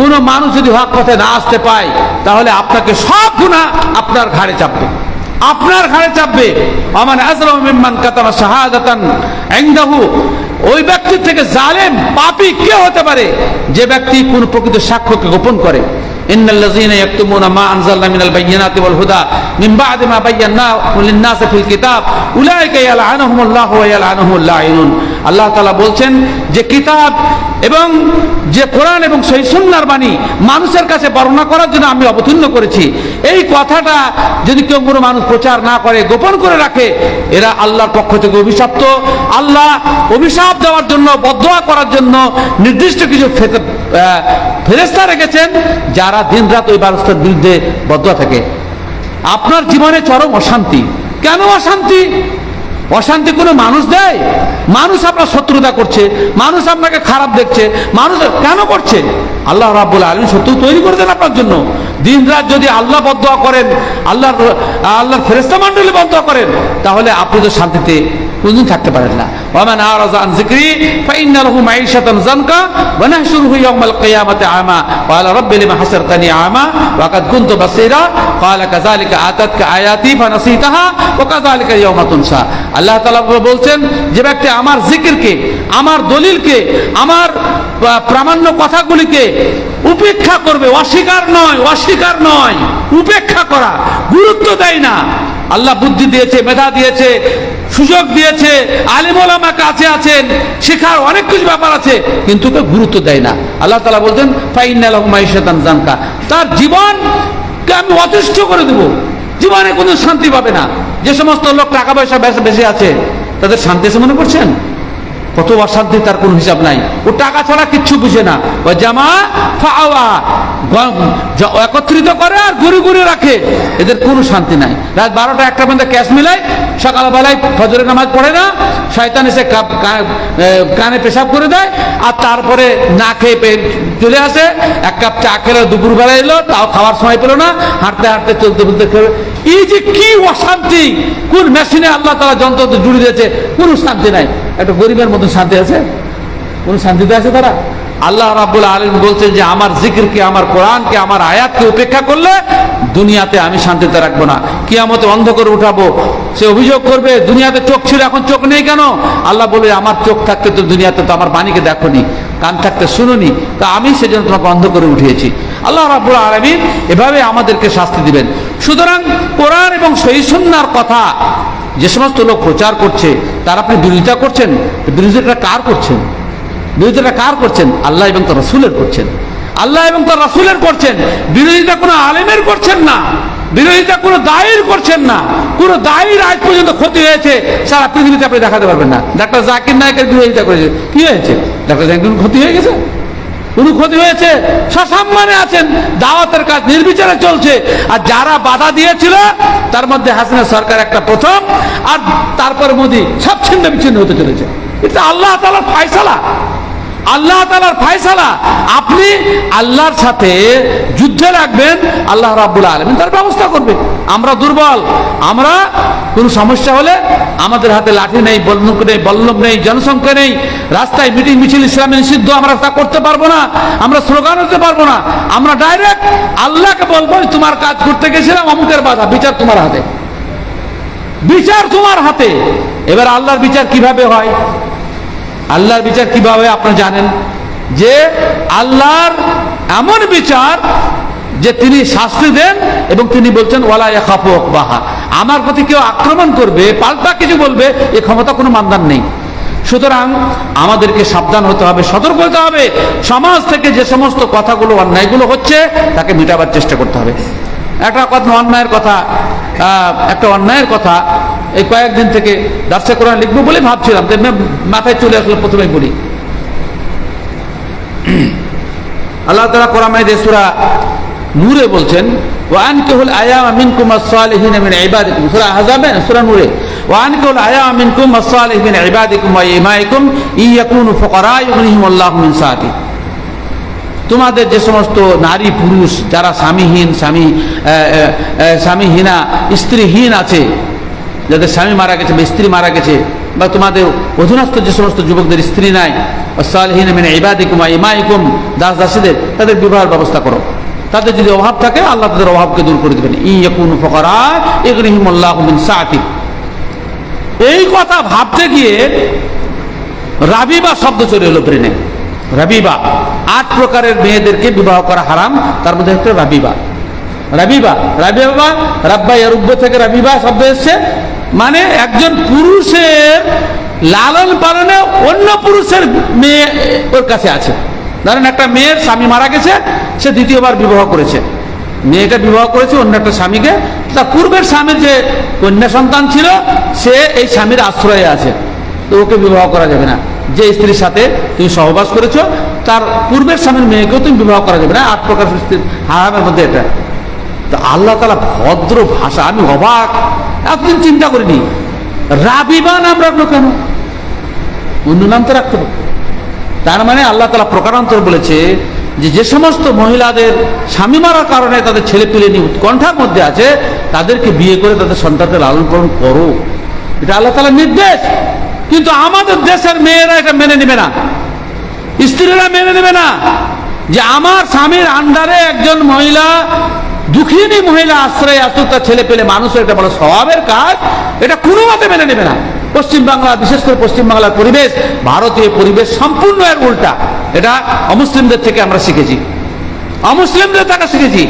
কোনো মানুষ যদি হক পথে না আসতে পায়, তাহলে আপনাকে সব গুনাহ আপনার ঘাড়ে চাপবে। আমান আযলামু মিম্মান কাতামা শাহাদাতান ইনদাহু। ওই ব্যক্তির থেকে জালেম, পাপী কে হতে পারে যে ব্যক্তি কোন প্রকৃত সাক্ষ্যকে গোপন করে। ইন্নাল্লাযীনা ইয়াকতুমুনা মা আনজালনা মিনাল বায়্যিনাতি ওয়াল হুদা মিন বা'দি মা বায়্যানাহু লিন-নাসি ফিল কিতাব উলাইকা ইয়ালআনুহুমুল্লাহু ওয়া ইয়ালআনুহুমুল লাঈনুন। আল্লাহ তাআলা বলছেন যে কিতাব এবং যে কোরআন এবং সহিহ সুন্নাহর বাণী মানুষের কাছে বর্ণনা করার জন্য আমি অবতীর্ণ করেছি, এই কথাটা যদি কেউ কোনো মানুষ প্রচার না করে, গোপন করে রাখে, এরা আল্লাহর পক্ষ থেকে অভিশপ্ত। আল্লাহ অভিশাপ দেওয়ার জন্য, বদদোয়া করার জন্য নির্দিষ্ট কিছু ফেরেশতা রেখেছেন, যারা দিনরাত ওই ব্যবস্থার বিরুদ্ধে বদদোয়া থাকে। আপনার জীবনে চরম অশান্তি, কেন অশান্তি কোনো মানুষ দেয়? মানুষ আপনার শত্রুতা করছে, মানুষ আপনাকে খারাপ দেখছে, মানুষ কেন করছে? আল্লাহ রাব্বুল আলামিন শত্রু তৈরি করে দেন আপনার জন্য। দিনরাত যদি আল্লাহ বদদোয়া করেন, আল্লাহর ফেরেশতা মণ্ডলী বদদোয়া করেন, তাহলে আপনি তো শান্তিতে কোনদিন থাকতে পারেন না। ওয়ামান আরাযা আন যিকরি ফাইন্না লাহু মাঈশাতান যানকা ওয়া নাহশুরুহু ইয়াওমাল কিয়ামাতি আমা ক্বালা রাব্বি লিমা হাসারতানি আমা ওয়া কাদ কুনতু বাসীরা ক্বালা কাযালিকা আতাতকা আয়াতি ফানাসিতাহা ওয়া কাযালিকা ইয়াওমা তুনসা। আল্লাহ তাআলা বলছেন, যে ব্যক্তি আমার জিকিরকে, আমার দলিলকে, আমার প্রামাণ্য কথাগুলিকে উপেক্ষা করবে, অস্বীকার নয়, উপেক্ষা করা, গুরুত্ব দেয় না। আল্লাহ বুদ্ধি দিয়েছে, মেধা দিয়েছে, সুযোগ দিয়েছে, আলেম ওলামা কাছে আছেন, শেখার অনেক কিছু ব্যাপার আছে, কিন্তু কেউ গুরুত্ব দেয় না। আল্লাহ তাআলা বলছেন ফাইন্না লাহু মাঈশাতান যানকা, তার জীবনকে আমি অতিষ্ঠ করে দেব, জীবনে কোনো শান্তি পাবে না। যে সমস্ত লোক টাকা পয়সা বেশি আছে, তাদের শান্তি আছে মনে করছেন? কত অশান্তি, তার কোনো হিসাব নাই। ও টাকা ছাড়া কিচ্ছু বুঝে না। ও জামা ফাওয়া, একত্রিত করে আর ঘুরে রাখে, এদের কোনো শান্তি নাই। রাত 12টা 1টা পর্যন্ত ক্যাশ মিলায়, সকালবেলায় ফজরের নামাজ পড়ে না, শয়তান এসে কানে পেশাব করে দেয়, আর তারপরে না খেয়ে চলে আসে। 1 কাপ চা খেলে দুপুরবেলা এলো, তাও খাওয়ার সময় পেল না, হাঁটতে চলতে খেলে। এই যে কি অশান্তি! কোন মেশিনে আল্লাহ তাআলা যন্ত্র জুড়ে দিয়েছে, কোনো শান্তি নাই। একটা গরিবের মতো শান্তি আছে? কোন শান্তিতে আছে তারা? আল্লাহ রাব্বুল আলামিন বলছেন যে আমার জিকিরকে, আমার কোরআনকে, আমার আয়াতকে উপেক্ষা করলে দুনিয়াতে আমি শান্তিতে রাখবো না, কিয়ামতে অন্ধ করে উঠাবো। সে অভিযোগ করবে, দুনিয়াতে চোখ ছিল, এখন চোখ নেই কেন? আল্লাহ বলে, আমার চোখ থাকতে তো দুনিয়াতে তো আমার বাণীকে দেখোনি, কান থাকতে শুনোনি, তা আমি সেজন্য তোমাকে অন্ধ করে উঠিয়েছি। আল্লাহ রাব্বুল আলামিন এভাবে আমাদেরকে শাস্তি দিবেন। সুতরাং কোরআন এবং সহিহ সুন্নাহর কথা যে সমস্ত লোক প্রচার করছে, তার আপনি বিরোধিতা করছেন। বিরোধিতা কার করছেন? আল্লাহ এবং তার রাসূলের করছেন। বিরোধিতা কোনো আলেমের করছেন না, বিরোধিতা কোনো দায়ীর করছেন না। কোনো দায়ীর আজ পর্যন্ত ক্ষতি হয়েছে সারা পৃথিবীতে আপনি দেখাতে পারবেন না। ডাক্তার জাকির নায়েকের বিরোধিতা করেছে, কি হয়েছে? ডাক্তার জাকির ক্ষতি হয়ে গেছে? কোনো ক্ষতি হয়েছে? সসম্মানে আছেন, দাওয়াতের কাজ নির্বিচারে চলছে। আর যারা বাধা দিয়েছিল, তার মধ্যে হাসিনা সরকার একটা প্রথম, আর তারপরে মোদি, সব ছিন্ন বিচ্ছিন্ন হতে চলেছে। এটা আল্লাহ তাআলার ফয়সালা। আল্লাহ তাআলার ফয়সালা। আপনি আল্লাহর সাথে যুদ্ধে লাগবেন, আল্লাহ রাব্বুল আলামিন তার ব্যবস্থা করবে। আমরা দুর্বল, আমরা কোনো সমস্যা হলে আমাদের হাতে লাঠি নেই, বন্দুক নেই, বল্লভ নেই, জনসংখ্যা নেই, রাস্তায় মিটিং মিছিল ইসলামে নিষিদ্ধ, আমরা তা করতে পারবো না, আমরা স্লোগান হতে পারবো না। আমরা ডাইরেক্ট আল্লাহকে বলবো তোমার কাজ করতে গেছিলাম, অমুকের বাধা, বিচার তোমার হাতে, বিচার তোমার হাতে। এবার আল্লাহর বিচার কিভাবে হয়? আল্লাহর বিচার কিভাবে আপনারা জানেন যে আল্লাহর এমন বিচার যে তিনি শাস্তি দেন এবং তিনি বলছেন ওয়ালা ইয়াখাফু উকবাহা, আমার প্রতি কেউ আক্রমণ করবে, পাল্টা কিছু বলবে, এই ক্ষমতা কোনো মানদার নেই। সুতরাং আমাদেরকে সাবধান হতে হবে, সতর্ক হতে হবে। সমাজ থেকে যে সমস্ত কথাগুলো অন্যায়গুলো হচ্ছে তাকে মেটাবার চেষ্টা করতে হবে। একটা অন্যায়ের কথা এই কয়েকদিন থেকে দার্সে কোরআন লিখবো বলে ভাবছিলাম, মাথায় চলে আসলো, প্রথমে বলি। আল্লাহ তাআলা কোরআন মাজিদে সূরা নূরে বলছেন ওয়ানকিহুল আয়ামা মিনকুম আস-সালিহিনা মিন ইবাদিকুম, সূরা আহজাবে, সূরা নূরে, ওয়ানকিহুল আয়ামা মিনকুম আস-সালিহিনা মিন ইবাদিকুম ওয়া ইমাইকুম ইয়াকুনু ফুকারা ইউগনিহিমুল্লাহু মিন সাআতি। তোমাদের যে সমস্ত নারী পুরুষ যারা স্বামীহীনা স্ত্রীহীন আছে, যাদের স্বামী মারা গেছে বা স্ত্রী মারা গেছে, বা তোমাদের অধীনস্থ যে সমস্ত যুবকদের স্ত্রী নাই, সালিহিন মিন ইবাদিকুম ওয়া ইমাইকুম, দাস দাসীদের, তাদের বিবাহের ব্যবস্থা করো। তাদের যদি অভাব থাকে আল্লাহ তাদের অভাবকে দূর করে দেবেন। ইয়াকুনু ফুকারা ইউগনিহিমুল্লাহু মিন সাআতি। এই কথা ভাবতে গিয়ে রাবিবা শব্দ চলে এলো ব্রেনে। রাবিবা, 8 প্রকারের মেয়েদেরকে বিবাহ করা হারাম, তার মধ্যে একটা রাবিবা। রাব্বা ইয়ারুব্ব থেকে রাবিবা শব্দ এসছে, মানে একজন পুরুষের লালন পালনে অন্য পুরুষের মেয়ে ওর কাছে আছে। ধরেন একটা মেয়ের স্বামী মারা গেছে, সে দ্বিতীয়বার বিবাহ করেছে, মেয়েটা বিবাহ করেছে অন্য একটা স্বামীকে, তার পূর্বের স্বামীর যে কন্যা সন্তান ছিল সে এই স্বামীর আশ্রয়ে আছে, তো ওকে বিবাহ করা যাবে না। যে স্ত্রীর সাথে তুমি সহবাস করেছো তার পূর্বের স্বামীর মেয়েকেও তুমি বিবাহ করা যাবে না। 8 প্রকার হারামের মধ্যে এটা। তো আল্লাহ তাআলা ভদ্র ভাষা, আমি অবাক, এতদিন চিন্তা করিনি রাবিবা নাম রাখলো কেন, অন্য নাম তো রাখতে হবে। তার মানে আল্লাহ তাআলা প্রকারান্তর বলেছে যে সমস্ত মহিলাদের স্বামী মারার কারণে তাদের ছেলে পেলে নিয়ে উৎকণ্ঠার মধ্যে আছে, তাদেরকে বিয়ে করে তাদের সন্তানকে লালন পালন করো, এটা আল্লাহ তাআলার নির্দেশ। কিন্তু আমাদের দেশের মেয়েরা এটা মেনে নেবে না, স্ত্রীরা মেনে নেবে না যে আমার স্বামীর আন্ডারে একজন মহিলা, দুঃখিনী মহিলা আশ্রয় আসুক, তার ছেলে পেলে মানুষের, এটা বড় স্বভাবের কাজ, এটা কোনো মতে মেনে নেবে না। পশ্চিমবাংলা, বিশেষ করে পশ্চিমবাংলার পরিবেশ, ভারতীয় পরিবেশ সম্পূর্ণ এর উল্টা। এটা অমুসলিমদের থেকে আমরা শিখেছি, অমুসলিমদের থেকে শিখেছি।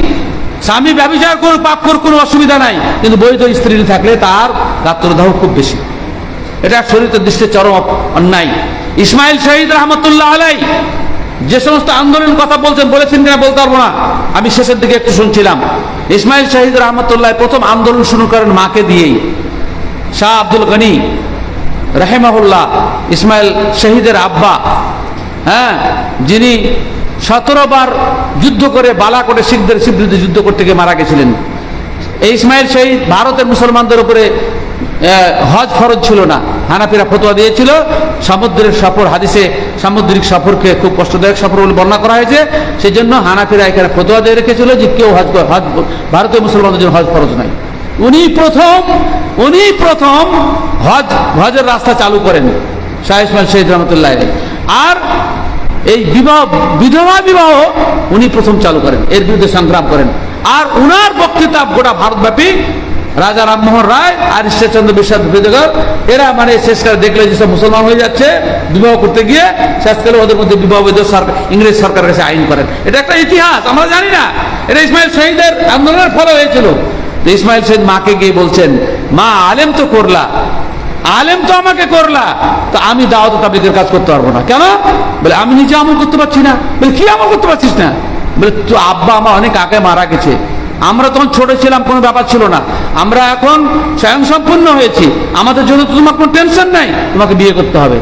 স্বামী ব্যভিচার করুক, পাপ করুক, কোনো অসুবিধা নাই, কিন্তু বৈধ স্ত্রী থাকলে তার গাত্রদাহ খুব বেশি। এটা শরীয়তের দৃষ্টিতে চরম অন্যায়। ইসমাইল শহীদ রহমতুল্লাহ আলাই যে সমস্ত আন্দোলনের কথা বলেছেন কিনা বলতে পারবো না, আমি শেষের দিকে একটু শুনছিলাম। ইসমাইল শহীদ রহমতুল্লাহ প্রথম আন্দোলন শুরু করেন মাকে দিয়েই। শাহ আব্দুল গনি রাহিমাহুল্লাহ, ইসমাইল শহীদের আব্বা, যিনি 17 বার যুদ্ধ করে বালাকোটে শিখদের বিরুদ্ধে যুদ্ধ করতে গিয়ে মারা গেছিলেন। এই ইসমাইল শহীদ ভারতের মুসলমানদের উপরে হজ ফরজ ছিল না, হানাফিরা ফতোয়া দিয়েছিল সমুদ্রের সফর, হাদিসে সামুদ্রিক সফরকে খুব কষ্টদায়ক সফর বলে বর্ণনা করা হয়েছে, সেই জন্য হানাফিরা এখানে ফতোয়া দিয়ে রেখেছিল যে কেউ ভারতীয় মুসলমানদের জন্য হজ ফরজ নয়। উনি প্রথম হজের রাস্তা চালু করেন শাহ ইসমাইল শহীদ রহমতুল্লাহ। আর এই বিধবা বিবাহ উনি প্রথম চালু করেন, এর বিরুদ্ধে সংগ্রাম করেন। আর উনার বক্তৃতা গোটা ভারতব্যাপী রাজা রামমোহন রায় আর ঈশ্বরচন্দ্র বিশ্বাস বিদ্যাগর এরা মানে শেষকালে দেখলে যেসব মুসলমান হয়ে যাচ্ছে বিবাহ করতে গিয়ে, শেষকালে ওদের মধ্যে বিবাহ বৈধ ইংরেজ সরকারের কাছে আইন করেন। এটা একটা ইতিহাস, আমরা জানি না, এটা ইসমাইল শহীদের আন্দোলনের ফলে হয়েছিল। ইসমাইল শহীদ মাকে গিয়ে বলছেন, মা আলেম তো করলা, আলেম তো আমাকে করলা, তো আমি দাওয়াত তাবলীগের কাজ করতে পারবো না। কেন? বলে আমি নিজে আমল করতে পারছি না। বলে কি আমল করতে পারছিস না? বলে তো আব্বা আমার অনেক আগে মারা গেছে, আমরা তখন ছোট ছিলাম, কোনো ব্যাপার ছিল না, আমরা এখন স্বয়ং সম্পূর্ণ হয়েছি, আমাদের জন্য তো তোমার কোনো টেনশন নাই, তোমাকে বিয়ে করতে হবে।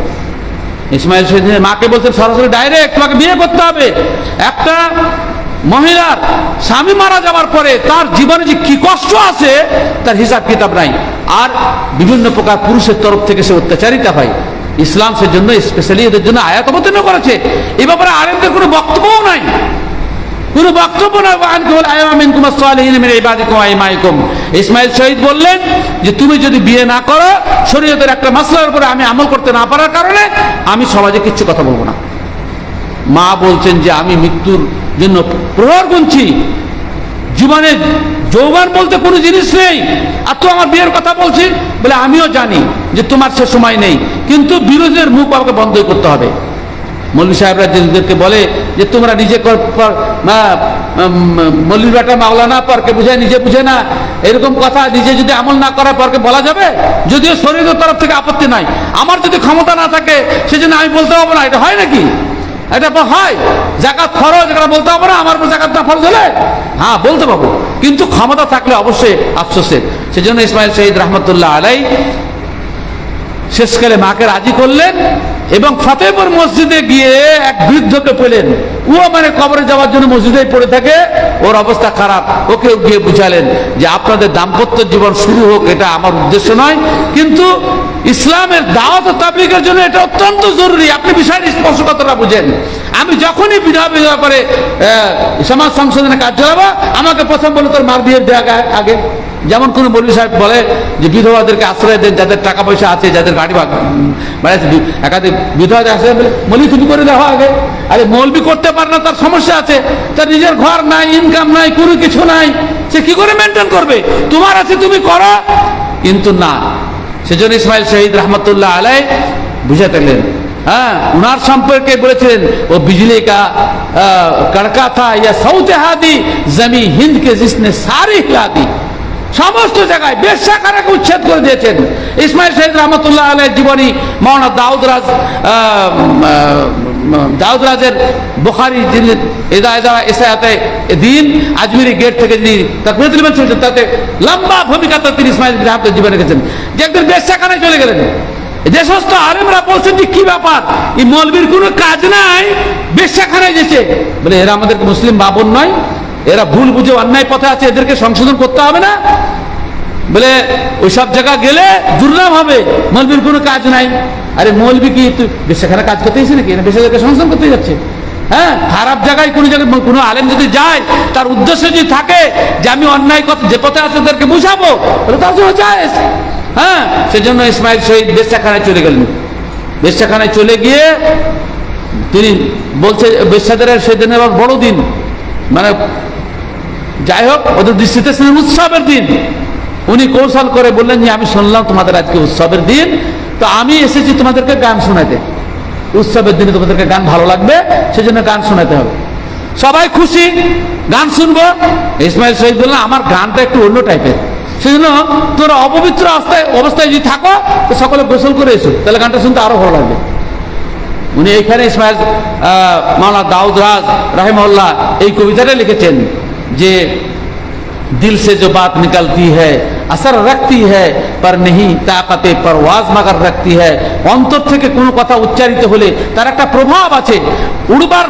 ইসমাইল শহীদ মাকে বলছেন সরাসরি ডাইরেক্ট, তোমাকে বিয়ে করতে হবে। একটা মহিলার স্বামী মারা যাওয়ার পরে তার জীবনে যে কি কষ্ট আছে তার হিসাব কিতাব নাই। আর বিভিন্ন প্রকার পুরুষের তরফ থেকে সে অত্যাচারিতা হয়, ইসলাম সেজন্য স্পেশালি এদের জন্য আয়াত অবতীর্ণ করেছে। এ ব্যাপারে আলেমদের কোনো বক্তব্যও নাই, কোনো বক্তব্য নয়। ইসমাইল শহীদ বললেন যে তুমি যদি বিয়ে না করো, শরীয়তের একটা মাসলার উপরে আমি আমল করতে না পারার কারণে আমি সমাজে কিচ্ছু কথা বলবো না। মা বলছেন যে আমি মৃত্যুর জন্য প্রহর গুনছি, জীবনে যৌবন বলতে কোনো জিনিস নেই, আর তো আমার বিয়ের কথা বলছি। বলে আমিও জানি যে তোমার সে সময় নেই, কিন্তু বিরোধীদের মুখ আমাকে বন্ধই করতে হবে। মৌলভী সাহেবরা যেদেরকে বলে যে তোমরা নিজে মৌলভী বেটা মাওলানা পরকে বুঝে নিজে বুঝে না, এরকম কথা নিজে যদি আমল না করা পরকে বলা যাবে? যদিও শরীরের তরফ থেকে আপত্তি নাই, আমার যদি ক্ষমতা না থাকে সেজন্য আমি বলতে পারবো না, এটা হয় নাকি? এটা হয় যাকাত ফরজ, এটা বলতে পারবো না আমার উপর যাকাত না ফরজ হলে? হ্যাঁ বলতে পারবো, কিন্তু ক্ষমতা থাকলে অবশ্যই আফসোসের। সেজন্য ইসমাইল শহীদ রহমতুল্লাহ আলাই শেষকালে মাকে রাজি করলেন এবং ফতেহপুর মসজিদে গিয়ে এক বৃদ্ধকে পেলেন, ও মানে কবরে যাওয়ার জন্য মসজিদেই পড়ে থাকে, ওর অবস্থা খারাপ। ওকে গিয়ে বুঝালেন যে আপনাদের দাম্পত্য জীবন শুরু হোক, এটা আমার উদ্দেশ্য নয়, কিন্তু ইসলামের দাওয়াত ও তাবলীগের জন্য এটা অত্যন্ত জরুরি। আপনি বিষয়টি স্পর্শকতাটা বুঝেন। আমি যখনই বিধবা করে সমাজ সংশোধনের কাজ চালাবো, আমাকে প্রথম বলে তোর মার বিয়ে দেওয়া আগে। যেমন কোন মৌলভী সাহেব বলে যে বিধবাদেরকে আশ্রয় দেন, যাদের টাকা পয়সা আছে, যাদের গাড়ি বাড়াচ্ছে, একাধিক বিধবাদের আশ্রয় বলে মৌলভী তুমি করে দেওয়া আগে। আরে মৌলভী করতে পারে না, তার সমস্যা আছে, তার নিজের ঘর নাই, ইনকাম নাই, কোনো কিছু নাই, সে কি করে মেনটেন করবে? তোমার আছে তুমি করো, কিন্তু না। সেজন্য ইসমাইল শহীদ রহমতুল্লাহ আলাই বুঝাতেলেন। হ্যাঁ, উনার সম্পর্কে বলেছিলেন ও বিজলি কা কড়কা থা ইয়া সৌতে হাদি জমি হিন্দ কে জিসনে সারি হিলা দি। সমস্ত জায়গায় বেশ্যাখানাকে উচ্ছেদ করে দিয়েছেন। ইসমাইল শহীদ রহমতুল্লাহ আলাইহির জীবনী মাওলানা দাউদ রাজের বুখারী যিনি ইসায়াতে দ্বীন আজমিরি গেট থেকে যিনি তাকবীরাতুল ইমান শুনছেন, তাতে লম্বা ভূমিকাতে তিনি ইসমাইল রহমতুল্লাহ জীবনে রেখেছেন যে একদিন বেশ্যাখানায় চলে গেলেন। যে সমস্ত আলেমরা বলছেন যে কি ব্যাপার, এই মৌলবীর কোনো কাজ নাই, বেশ্যাখানায় যেছে। বলে এরা আমাদেরকে মুসলিম বাবন নয়, এরা ভুল বুঝে অন্যায় পথে আছে, এদেরকে সংশোধন করতে হবে না। বলে ওইসব জায়গা গেলে দুর্নাম হবে, মৌলবীর কোনো কাজ নাই। আরে মৌলবী কি তুই বেশ্যাখানা কাজ করতে এসেছে নাকি? না বেশ্যাকে সংশোধন করতে যাচ্ছে। হ্যাঁ, খারাপ জায়গায় কোনো জায়গায় কোনো আলেম যদি যায়, তার উদ্দেশ্য যদি থাকে যে আমি অন্যায় যে পথে আছে ওদেরকে বুঝাবো, বলে তার জন্য যায়। হ্যাঁ, সেজন্য ইসমাইল শহীদ বেশ্যাখানায় চলে গেলেন। বেশ্যাখানায় চলে গিয়ে তিনি বলছে বেশ্যাদের সেদিনের বড় দিন, মানে যাই হোক ওদের দৃষ্টিতে ছিলেন উৎসবের দিন। উনি কৌশল করে বললেন যে আমি শুনলাম তোমাদের আজকে উৎসবের দিন, তো আমি এসেছি তোমাদেরকে গান শোনাতে। উৎসবের দিনে তোমাদেরকে গান ভালো লাগবে, সেজন্য গান শোনাতে হবে। সবাই খুশি, গান শুনবো। ইসমাইল শহীদ বললেন আমার গানটা একটু অন্য টাইপের, সেজন্য তোরা অপবিত্র অবস্থায় যদি থাকো তো সকলে গোসল করে এসো, তাহলে গানটা শুনতে আরো ভালো লাগবে। উনি এইখানে ইসমাইল মাওলানা দাউদ রাজ রাহিমাহুল্লাহ এই কবিতাটা লিখেছেন যে दिल से जो बात निकलती है असर रखती है पर नहीं ताकते परवाज मगर रखती है। অন্তর থেকে কোনো কথা উচ্চারিত হলে তার একটা প্রভাব আছে, উড়বার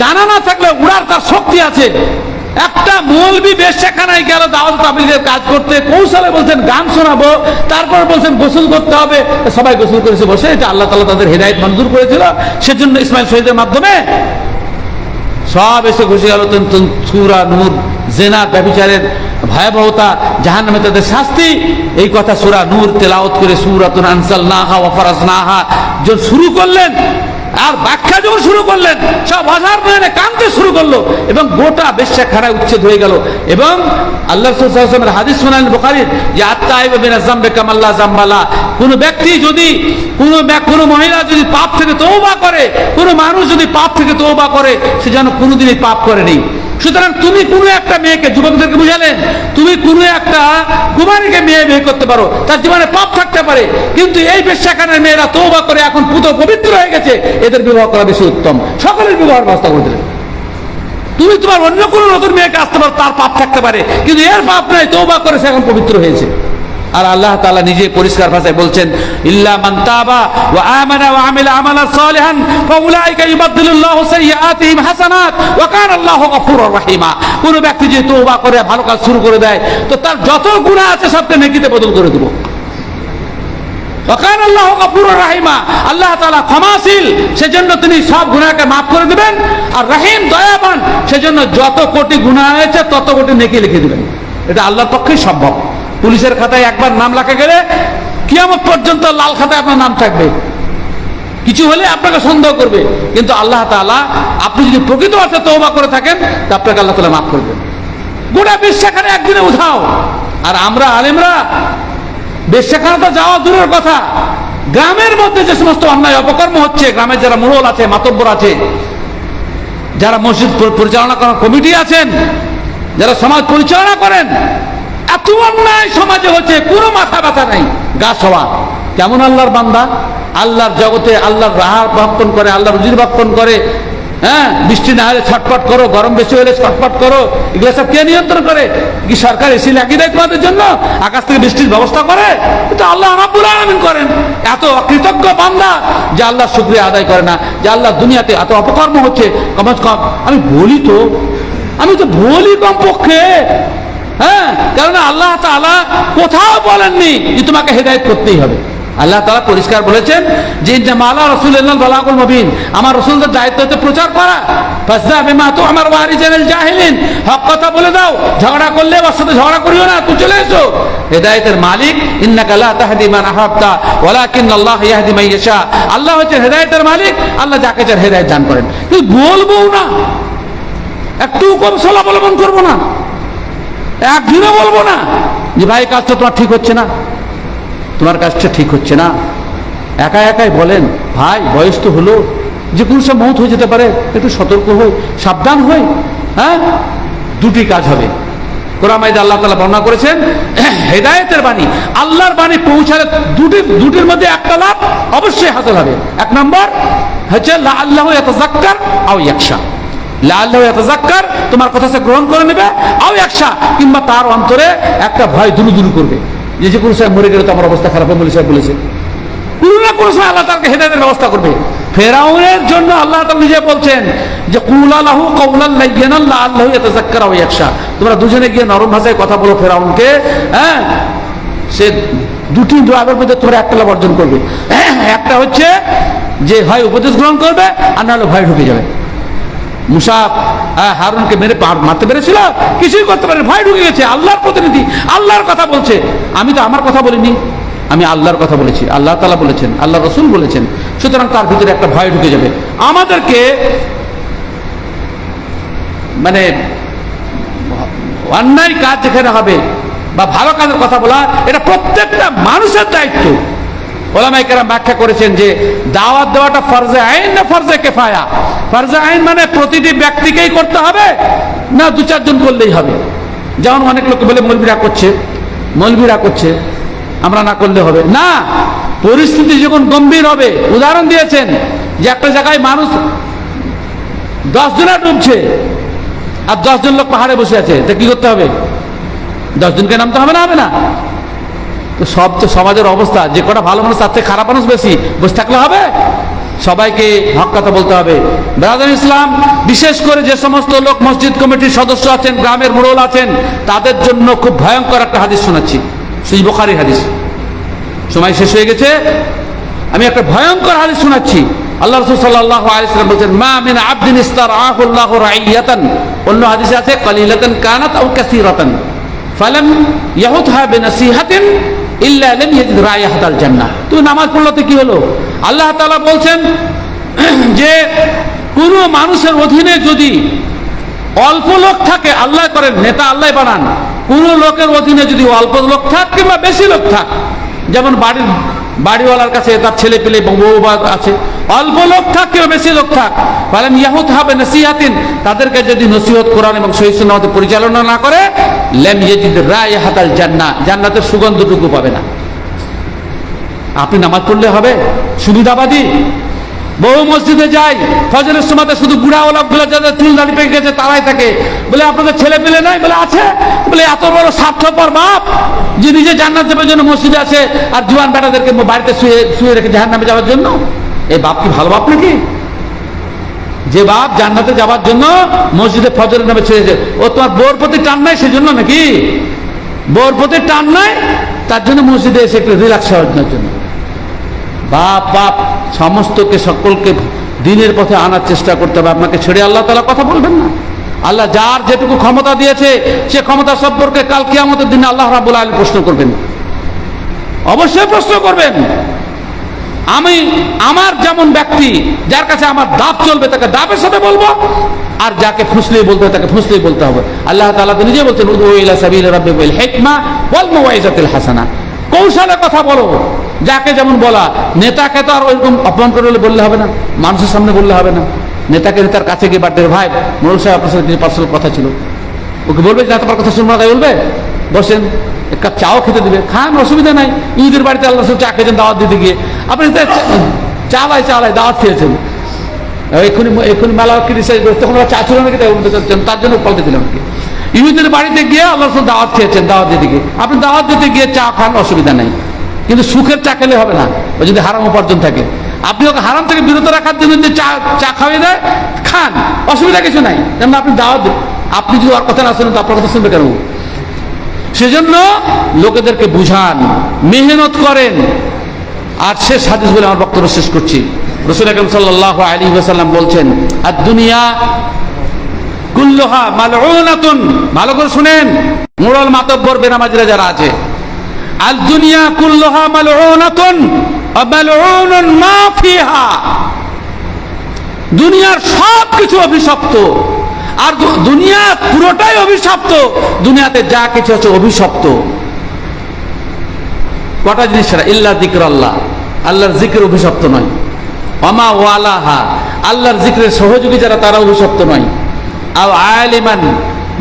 ডানা না থাকলে উড়ার তার শক্তি আছে। একটা মৌলবী বেশ্যাখানায় গেল দাওয়াত তাবলীগের কাজ করতে, কৌশলে বলছেন গান শোনাবো, তারপর বলছেন গোসল করতে হবে। সবাই গোসল করেছে বসে, এটা আল্লাহ তাআলা তাদের হেদায়েত মঞ্জুর করেছিল। সেজন্য ইসমাইল শহীদের মাধ্যমে সব এসে ঘুষে গেল। সূরা নূর জেনা ব্যভিচারের ভয়াবহতা, জাহান্নামে তাদের শাস্তি, এই কথা সূরা নূর তেলাওয়াত করে সূরাতুন আনসালনাহা ওয়া ফারাজনাহা যখন শুরু করলেন, আর ব্যাখ্যা যখন শুরু করলেন, সব হাজার নয়নে কাঁদতে শুরু করলো এবং গোটা বেশ্যাখানায় উচ্ছেদ হয়ে গেল। এবং আল্লাহ রাসূল সাল্লাল্লাহু আলাইহি ওয়াসাল্লামের হাদিস শোনালেন বুখারীর যে আত-তাইবু মিনা যামবি কামাল্লা যামবালা। কোনো ব্যক্তি যদি কোনো মহিলা যদি পাপ থেকে তওবা করে, কোনো মানুষ যদি পাপ থেকে তওবা করে, সে যেন কোনোদিনই পাপ করেনি। সুতরাং তুমি কোনো একটা মেয়েকে, যুবকদেরকে বুঝালেন, তুমি কোনো একটা কুমারীকে মেয়ে বিয়ে করতে পারো, তার জীবনে পাপ থাকতে পারে, কিন্তু এই বেশ্যাখানার মেয়েরা তওবা করে এখন পুত পবিত্র হয়ে গেছে, এদের বিবাহ করা বেশি উত্তম। সকলের বিবাহের ব্যবস্থা করে দিলেন। তুমি তোমার অন্য কোনো নতুন মেয়েকে আসতে পারো, তার পাপ থাকতে পারে, কিন্তু এর পাপ নাই, তওবা করে সে এখন পবিত্র হয়েছে। আর আল্লাহ তাআলা নিজে পরিষ্কার ভাষায় বলছেন ইল্লা মান তাবা ওয়া আমানা ওয়া আমিলা আমালান সালিহান ফাউলাইকা ইউবাদদিলুল্লাহু সাইয়্যাতিহিম হাসানাত ওয়া কানা আল্লাহু গফুরুর রহিমা। কোন ব্যক্তি যদি তওবা করে ভালো কাজ শুরু করে দেয়, তো তার যত গুনাহ আছে সবকে নেকিতে বদল করে দেব। ওয়াকান আল্লাহু গফুরুর রাহিমা, আল্লাহ তাআলা ক্ষমাশীল, সেজন্য তিনি সব গুনাহকে মাফ করে দিবেন। আর রহিম, দয়াবান, সেজন্য যত কোটি গুনাহ হয়েছে তত কোটি নেকি লিখে দিবেন। এটা আল্লাহর পক্ষেই সম্ভব। পুলিশের খাতায় একবার নাম লেখা গেলে কিয়ামত পর্যন্ত লাল খাতায় আপনার নাম থাকবে। কিছু হলে আপনাকে সন্দেহ করবে, কিন্তু আল্লাহ তাআলা আপনি যদি প্রকৃত অর্থে তওবা করে থাকেন তা আপনাকে আল্লাহ তাআলা মাফ করবেন। গোটা বেশ্যাখানে একদিনে উঠাও। আর আমরা আলেমরা বেশ্যাখানে তো যাওয়া দূরের কথা, গ্রামের মধ্যে যে সমস্ত অন্যায় অপকর্ম হচ্ছে, গ্রামের যারা মুরল আছে, মাতব্বর আছে, যারা মসজিদ পরিচালনা করার কমিটি আছেন, যারা সমাজ পরিচালনা করেন, এত অন্যায় সমাজে হচ্ছে, কোনো মাথা ব্যথা নাই, গা সওয়া। কেমন আল্লাহর বান্দা, আল্লাহর জগতে আল্লাহর রাহার ভক্ষণ করে, আল্লাহর রুজির ভক্ষণ করে। হ্যাঁ, বৃষ্টি না হলে ছটফট করো, গরম বেশি হলে ছটফট করো, এগুলো সব কে নিয়ন্ত্রণ করে? কি সরকার এসি লাগিয়ে দেয় তোমাদের জন্য? আকাশ থেকে বৃষ্টির ব্যবস্থা করে? এটা আল্লাহ রাব্বুল আলামিন করেন। এত অকৃতজ্ঞ বান্দা যে আল্লাহ শুকরিয়া আদায় করে না, যে আল্লাহ দুনিয়াতে এত অপকর্ম হচ্ছে। কমস কম আমি তো বলি কমপক্ষে। হ্যাঁ, কারণ আল্লাহ তাআলা কোথাও বলেননি যে তোমাকে হেদায়েত করতেই হবে। আল্লাহ তাআলা পরিষ্কার বলেছেন যে ইন্নামা আলা রাসূলিল্লাহিল বালাগুল মুবিন, আমার রাসূলদের দায়িত্ব হচ্ছে প্রচার করা। ফাসদা বিমা তু'মার ওয়ারিজানিল জাহিলিন, হক কথা বলে দাও, ঝগড়া করলে ওর সাথে ঝগড়া করিও না, তুই চলে এসো। হেদায়েতের মালিক ইন্নাকা লা তাহদি মান আহবাবতা ওয়ালাকিন্নাল্লাহ ইয়াহদি মান ইয়াশা, আল্লাহ হচ্ছে হেদায়েতের মালিক, আল্লাহ যাকে চান হেদায়েত দান করেন। তুই বলবো না, একটু কম সলা অবলম্বন করবো না, একদিনও বলবো না যে ভাই কাজটা তোমার ঠিক হচ্ছে না, তোমার কাজটা ঠিক হচ্ছে না। একা একাই বলেন, ভাই বয়স তো হলো, যে কোনো সব মৌত হয়ে যেতে পারে, একটু সতর্ক হই, সাবধান হই। হ্যাঁ, দুটি কাজ হবে। কোরআন মাজিদে আল্লাহ তাআলা বর্ণনা করেছেন হেদায়েতের বাণী, আল্লাহর বাণী পৌঁছালে দুটির মধ্যে একটা লাভ অবশ্যই হাসিল হবে। এক নম্বর হচ্ছে লাআল্লাহু ইয়াতাযাক্কার আও ইয়াখশা, লাআল্লাহু ইয়াতাযাক্কার, তোমার কথা সে গ্রহণ করে নেবে, আও ইয়াখশা, কিংবা তার অন্তরে একটা ভয় দুরু করবে যে কোনো সাহেব মরে গেলে তো আমার অবস্থা খারাপ হবে, মৌলী সাহেব বলেছে। কোনো না কোনো সময় আল্লাহ তাকে হেদায়েতের ব্যবস্থা করবে। ফেরাউনের জন্য আল্লাহ তাআলা নিজে বলছেন যে কুলা লাহু কাওলান লাইয়িনান লাআল্লাহু ইয়াতাযাক্কারু আও ইয়াখশা, তোমরা দুজনে গিয়ে নরম ভাষায় কথা বলো ফেরাউনকে। হ্যাঁ, সে দুটি দোয়ার মধ্যে তোমরা একটা লাভ অর্জন করবে। একটা হচ্ছে যে হয় উপদেশ গ্রহণ করবে, আর নাহলে ভয় ঢুকে যাবে। মুসা হারুনকে মারতে পেরেছিল, কিছুই করতে পারে, ভয় ঢুকে গেছে। আল্লাহর প্রতিনিধি, আল্লাহর কথা বলছে, আমি তো আমার কথা বলিনি, আমি আল্লাহর কথা বলেছি, আল্লাহ তাআলা বলেছেন, আল্লাহ রাসূল বলেছেন, সুতরাং তার ভিতরে একটা ভয় ঢুকে যাবে। আমাদেরকে মানে অন্যায় কাজ যেখানে হবে বা ভালো কাজের কথা বলা, এটা প্রত্যেকটা মানুষের দায়িত্ব। ওলামায়ে কেরাম ব্যাখ্যা করেছেন যে দাওয়াত দেওয়াটা ফরজে আইন না ফরজে কিফায়া। ফরজে আইন মানে প্রতিটি ব্যক্তিকেই করতে হবে না দু চারজন করলেই হবে? যেমন অনেক লোক বলে মৌলবীরা করছে আমরা না করলে হবে না। পরিস্থিতি যখন গম্ভীর হবে, উদাহরণ দিয়েছেন যে একটা জায়গায় মানুষ 10 জনে ডুবছে আর 10 জন লোক পাহাড়ে বসে আছে, তা কি করতে হবে? 10 জনকে নামতে হবে না? হবে না? তো সব তো সমাজের অবস্থা, যে কটা ভালো মানুষ তার থেকে খারাপ মানুষ বেশি, বসে থাকলে হবে? সবাইকে হক কথা বলতে হবে। ব্রাদার ইসলাম, বিশেষ করে যে সমস্ত লোক মসজিদ কমিটির সদস্য আছেন, গ্রামের মোড়ল আছেন, তাদের জন্য খুব ভয়ঙ্কর একটা হাদিস শোনাচ্ছি, সহিহ বুখারীর হাদিস। সময় শেষ হয়ে গেছে, আমি একটা ভয়ঙ্কর হাদিস শোনাচ্ছি। আল্লাহ রাসূল সাল্লাল্লাহু আলাইহি ওয়াসাল্লাম বলেন, মা মিন আবদিন ইস্তারআহু আল্লাহু রাইয়াতান, অন্য হাদিসে আছে কালিলাতান কানাত আও কাসীরাতান, ফালাম ইয়াহুতহা বিনাসিহাতিন ইল্লা লাম ইয়াজিদ রাইহাতাল জান্নাহ। তুই নামাজ পড়লে তো কি হলো? আল্লাহ তাআলা বলছেন যে কোন মানুষের অধীনে যদি অল্প লোক থাকে, আল্লাহ করেন, নেতা আল্লাহ বানান, কোন লোকের অধীনে যদি অল্প লোক থাক কিংবা বেশি লোক থাক, যেমন বাড়িওয়ালার কাছে তার ছেলে পেলে বউ আছে, অল্প লোক থাক কিংবা বেশি লোক থাক, ফালাম ইয়াহুতহা বিনাসিহাতিন, তাদেরকে যদি নসিহত কোরআন এবং সহিহ সুন্নাহতে পরিচালনা না করে, লাম ইয়াজিদ রাইহাতাল জান্নাহ, জান্নাতের সুগন্ধটুকু পাবে না। আপনি নামাজ পড়লে হবে? সুবিধাবাদী বহু মসজিদে যাই, ফজরের সময়তে শুধু বুড়াওয়ালা গুলো যাদের চুল দাড়ি পেকে গেছে তারাই থাকে। বলে আপনাদের ছেলে পেলে নাই? বলে আছে। বলে এত বড় স্বার্থপর বাপ যে নিজে জান্নাত যাবার জন্য মসজিদে আছে আর জুয়ান বেটাদেরকে বাড়িতে শুয়ে রেখে জাহান্নামে যাওয়ার জন্য। এই বাপ কি ভালো বাপ নাকি? যে বাপ জান্নাতে যাওয়ার জন্য মসজিদে ফজরের নামে ছেড়েছে, ও তোমার বউর প্রতি টান নাই সেজন্য নাকি? বউর প্রতি টান নাই, তার জন্য মসজিদে এসে একটু রিল্যাক্স হওয়ার জন্য। বাপ বাপ সমস্তকে সকলকে দিনের পথে আনার চেষ্টা করতে হবে। আপনাকে ছেড়ে আল্লাহ তাআলা কথা বলবেন না। আল্লাহ যার যেটুকু ক্ষমতা দিয়েছে সে ক্ষমতা সম্পর্কে কাল কিয়ামতের দিনে আল্লাহ রাব্বুল আলামিন প্রশ্ন করবেন, অবশ্যই প্রশ্ন করবেন। আমি আমার যেমন ব্যক্তি যার কাছে আমার দাব চলবে তাকে দাবের সাথে বলবো, আর যাকে ফুসলিয়ে বলতে হবে তাকে ফুসলিয়ে বলতে হবে। আল্লাহ তাআলা তো নিজে বলছেন উদউ ইলা সাবিলি রাব্বিকা বিল হিকমা ওয়াল মাওয়াইজাতিল হাসানা, কৌশলে কথা বলো। যাকে যেমন বলা, নেতাকে তো আর ওইরকম অপমান করে বললে হবে না, মানুষের সামনে বললে হবে না। নেতাকে নেতার কাছে গিয়ে বাড়িতে, ভাই মোড়ল সাহেব আপনার সাথে পার্সোনাল কথা ছিল, ওকে বলবে যে তোমার কথা শুনবো না, তাই বলবে বসেন, এক কাপ চাও খেতে দিবে, খান, অসুবিধা নাই। ঈদের বাড়িতে আল্লাহ চা খেয়েছেন দাওয়াত দিতে গিয়ে, আপনি চালাই দাওয়াত খেয়েছেন, এক্ষুনি মেলা ক্রিটিসাইজ করতে তখন চা ছিল নাকি তার জন্য পাল্টে দিলাম কি। ইহুদের বাড়িতে গিয়ে আল্লাহ দাওয়াত খেয়েছেন, দাওয়াত দিতে গিয়ে আপনি দাওয়াত দিতে গিয়ে চা খান, অসুবিধা নাই, কিন্তু সুখের চা খেলে হবে না, ও যদি হারাম উপার্জন থাকে। আপনি ওকে হারাম থেকে বিরত রাখার জন্য যে চা খাওয়াই দেয়, খান, অসুবিধা কিছু নাই, যেমন আপনি দাওয়াত, আপনি যদি ওর কথা না শুনেন তো আপনার কথা শুনবে কেন? সেজন্য লোকেদেরকে বুঝান, মেহনত করেন। আর শেষ হাদিস বলে আমার বক্তব্য শেষ করছি। রাসূল আকরাম সাল্লাল্লাহু আলাইহি ওয়াসাল্লাম বলছেন, আদ-দুনিয়া কুল্লুহা মালউনাতুন, ভালো করে শুনেন মুরল মাতব্বর বেনামাজিরা যারা আছে, আদ-দুনিয়া কুল্লুহা মালউনাতুন ওয়া মালউনুন মা ফিহা, দুনিয়ার সব কিছু অভিশপ্ত, আর দুনিয়া পুরোটাই অভিশপ্ত, দুনিয়াতে যা কিছু আছে অভিশপ্ত। কটা জিনিস ছাড়া, ইল্লা যিকরাল্লাহ, আল্লাহর জিকির অভিশপ্ত নয়, ওয়ামা ওয়ালাহা, আল্লাহর জিকিরের সহযোগী যারা তারা অভিশপ্ত নয়, আও আলিমান,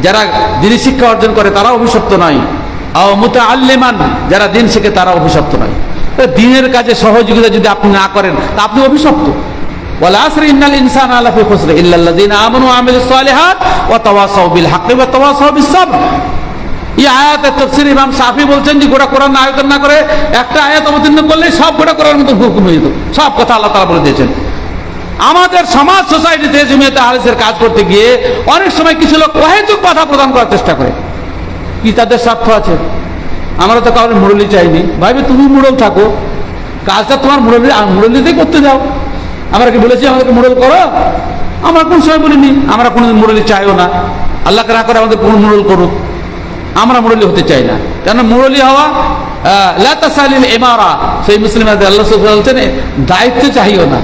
যারা দ্বীন শিক্ষা অর্জন করে তারা অভিশপ্ত নয়, আও মুতাআল্লিমান, যারা দ্বীন শিখে তারা অভিশপ্ত নয়। দ্বীনের কাজে সহযোগিতা যদি আপনি না করেন তা আপনি অভিশপ্ত। ওয়াল আসরি ইন্নাল ইনসানা লাফি খুসর ইল্লাল্লাযিনা আমানু ওয়া আমিলুস সালিহাত ওয়া তাওয়াসাউ বিল হাক্কি ওয়া তাওয়াসাউ বিস সাবর। এই আয়াতের তাফসীর ইমাম শাফি বলছেন যে গোটা কোরআন আয়াত না করে একটা আয়াত অবতীর্ণ করলে সব গোটা কোরআনের মতো হুকুম হয়ে যেত, সব কথা আল্লাহ তাআলা বলে দিয়েছেন। আমাদের সমাজ সোসাইটিতে জমিয়তে আহলের কাজ করতে গিয়ে অনেক সময় কিছু লোক অহেতুক বাধা প্রদান করার চেষ্টা করে, কি তাদের স্বার্থ আছে? আমরা তো কারোর মুরব্বি চাইনি, ভাইবে তুমি মুরল থাকো, কাজটা তোমার মুরব্বিতেই করতে যাও। আমরা কি বলেছি আমাদেরকে মুরল করো? আমরা কোন সময় বলিনি, আমরা কোনোদিন মুরব্বি চাইও না। আল্লাহকে না করে আমাদের কোন মুরল করুক, আমরা মুরব্বি হতে চাই না। কেন মুরব্বি হওয়া লা তাসালিল ইমারা, সেই মুসলিম আল্লাহ সুবহানাহু বলছেন দায়িত্ব চাইও না,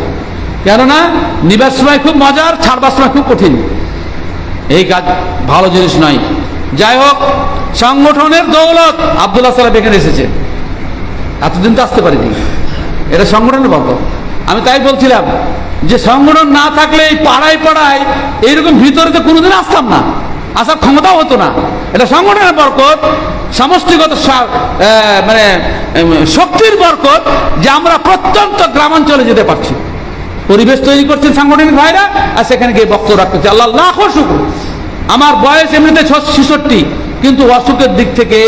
কেননা নিবার সময় খুব মজার, ছাড়বার সময় খুব কঠিন। এই কাজ ভালো জিনিস নয়। যাই হোক, সংগঠনের দৌলত আব্দুল্লাহ সাহেব এখানে এসেছে, এতদিন তো আসতে পারিনি, এটা সংগঠনের বরকত। আমি তাই বলছিলাম যে সংগঠন না থাকলে এই পাড়ায় পাড়ায় এইরকম ভিতরে তো কোনোদিন আসতাম না, আসার ক্ষমতাও হতো না। এটা সংগঠনের বরকত, সমষ্টিগত মানে শক্তির বরকত যে আমরা প্রত্যন্ত গ্রামাঞ্চলে যেতে পারছি, পরিবেশ তৈরি করছেন সাংগঠনিক ভাইরা, আর সেখানে গিয়ে বক্তব্য রাখতেছে। আল্লাহ লাখো শুকর। আমার বয়স এমনিতে 66, কিন্তু অসুখের দিক থেকে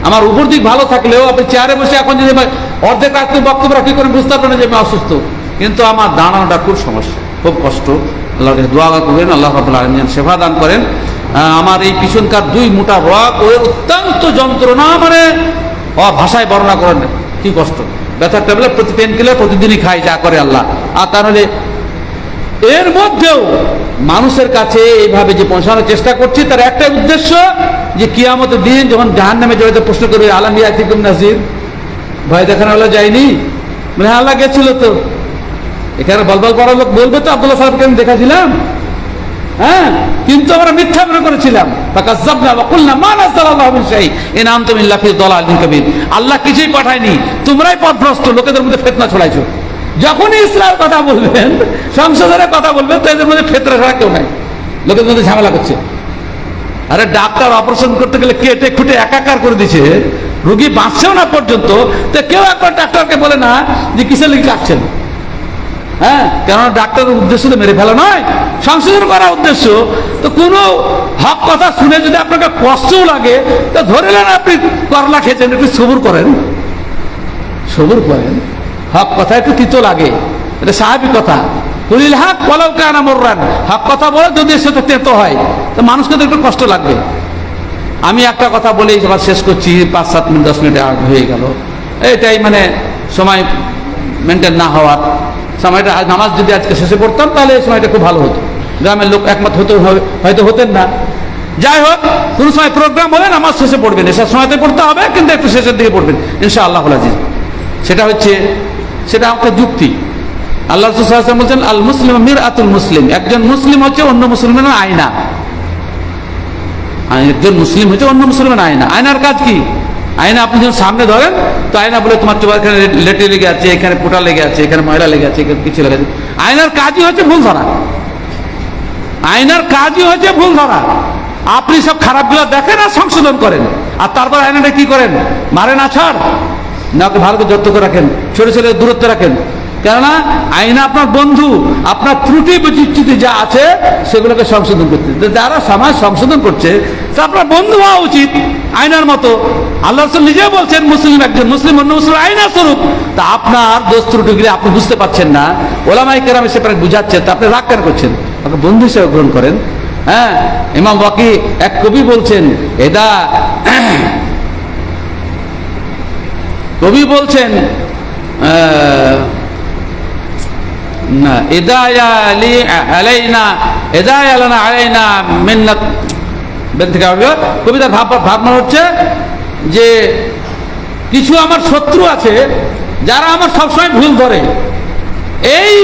আমার উপর দিক ভালো থাকলেও আপনি চেয়ারে বসে এখন যদি অর্ধেক রাত্রে বক্তব্য রাখি করে বুঝতে পারবেন না যে আমি অসুস্থ, কিন্তু আমার দাঁড়ানোটা খুব সমস্যা, খুব কষ্ট। আল্লাহকে দোয়া করবেন, আল্লাহ রাব্বুল আলামিন সেবা দান করেন। আমার এই পিছনকার 2 মোটা রক ওই অত্যন্ত যন্ত্রণা, মানে ভাষায় বর্ণনা করেন কি কষ্ট। ব্যথার ট্যাবলেট পেন কিলার প্রতিদিনই খাই, যা করে আল্লাহ। আর তাহলে এর মধ্যেও মানুষের কাছে এইভাবে যে পৌঁছানোর চেষ্টা করছি, তার একটা উদ্দেশ্য যে কিয়ামতের দিন যখন জাহান্নামে জড়িত প্রশ্ন করবে, আলাম ইয়াতিকুম নাযির, ভয় দেখানো হলো যায়নি? মানে আল্লাহ গেছিল তো, এখানে বলবল পড়ার লোক বলবে তো আব্দুল্লাহ সাহেবকে আমি দেখাছিলাম, হ্যাঁ, কিন্তু আমরা মিথ্যা মনে করেছিলাম। আল্লাহ কিছুই পাঠায়নি, তোমরাই পথভ্রষ্ট, লোকেদের মধ্যে ফিতনা ছড়াইছো। যখনই ইসলামের কথা বলবেন, সংশোধনের কথা বলবেন, তো এদের মধ্যে ফিতনা ছাড়া কেউ নাই, লোকের মধ্যে ঝামেলা করছে। আরে ডাক্তার অপারেশন করতে গেলে কেটে খুঁটে একাকার করে দিচ্ছে, রোগী বাঁচছেও না পর্যন্ত, তো কেউ একবার ডাক্তারকে বলে না যে কিসের লিখে রাখছেন। হ্যাঁ, কেননা ডাক্তারের উদ্দেশ্য তো মেরে ফেলা নয়, সংশোধন করার উদ্দেশ্য। তো কোনো হক কথা শুনে যদি আপনাকে কষ্টও লাগে, তো ধরে নেন আপনি করলা খেয়েছেন, একটু সবুর করেন, হক কথা একটু তিতো লাগে, এটা স্বাভাবিক কথা। কুলিল হক ওয়ালাউ কানা মুররান, হক কথা বলে যদি সেটা তেতো হয়, তো মানুষকে তো একটু কষ্ট লাগবে। আমি একটা কথা বলেই এবার শেষ করছি, 5-7 মিনিট 10 মিনিট হয়ে গেল, এটাই মানে সময় মেনটেন না হওয়ার সময়টা, নামাজ যদি আজকে শেষে পড়তাম তাহলে এই সময়টা খুব ভালো হতো, গ্রামের লোক একমত হয়তো হতেন না। যাই হোক, কোনো সময় প্রোগ্রাম হলে নামাজ শেষে পড়বেন, এসব সময়তে পড়তে হবে, কিন্তু একটু শেষের দিকে পড়বেন ইনশাআল্লাহ আজিজ। সেটা একটা যুক্তি। আল্লাহ রাসূল সাল্লাল্লাহু আলাইহি ওয়াসাল্লাম বলছেন, আল মুসলিম মিরআতুল মুসলিম, একজন মুসলিম হচ্ছে অন্য মুসলিমের আয়না। একজন মুসলিম হচ্ছে অন্য মুসলিমের আয়না। আয়নার কাজ কি? আয়না আপনি যখন সামনে ধরেন তো আয়না বলে তোমার চোখ এখানে লেটে লেগে আছে, এখানে পোটা লেগে আছে, এখানে ময়লা লেগে আছে, এখানে কিছু লেগে আছে। আয়নার কাজই হচ্ছে ভুল ধরা। আয়নার কাজই হচ্ছে ভুল ধরা। আপনি সব খারাপগুলো দেখেন আর সংশোধন করেন, আর তারপর আয়নাটা কি করেন? মারেন আছাড়, না ওকে ভালো করে যত্ন করে রাখেন, ছোট ছোট দূরত্ব রাখেন। কেননা আয়না আপনার বন্ধু, আপনার ত্রুটি বিচ্যুতি যা আছে সেগুলোকে সংশোধন করতে। যারা সমাজ সংশোধন করছে তা আপনার বন্ধু হওয়া উচিত আয়নার মতো। আল্লাহ রাসূল নিজে বলছেন, মুসলিম একজন মুসলিম অন্য মুসলিম আয়না স্বরূপ। তা আপনার দোষ ত্রুটিগুলি আপনি বুঝতে পারছেন না, ওলামায়ে কেরাম এসে প্রায় বুঝাচ্ছে, তা আপনি রাগ কেন করছেন? আপনি বন্ধু হিসেবে গ্রহণ করেন। হ্যাঁ, ইমাম ওয়াকি এক কবি বলছেন, কবি বলছেন না, কবিতার ভাবনা হচ্ছে যে কিছু আমার শত্রু আছে যারা আমার সবসময় ভুল ধরে, এই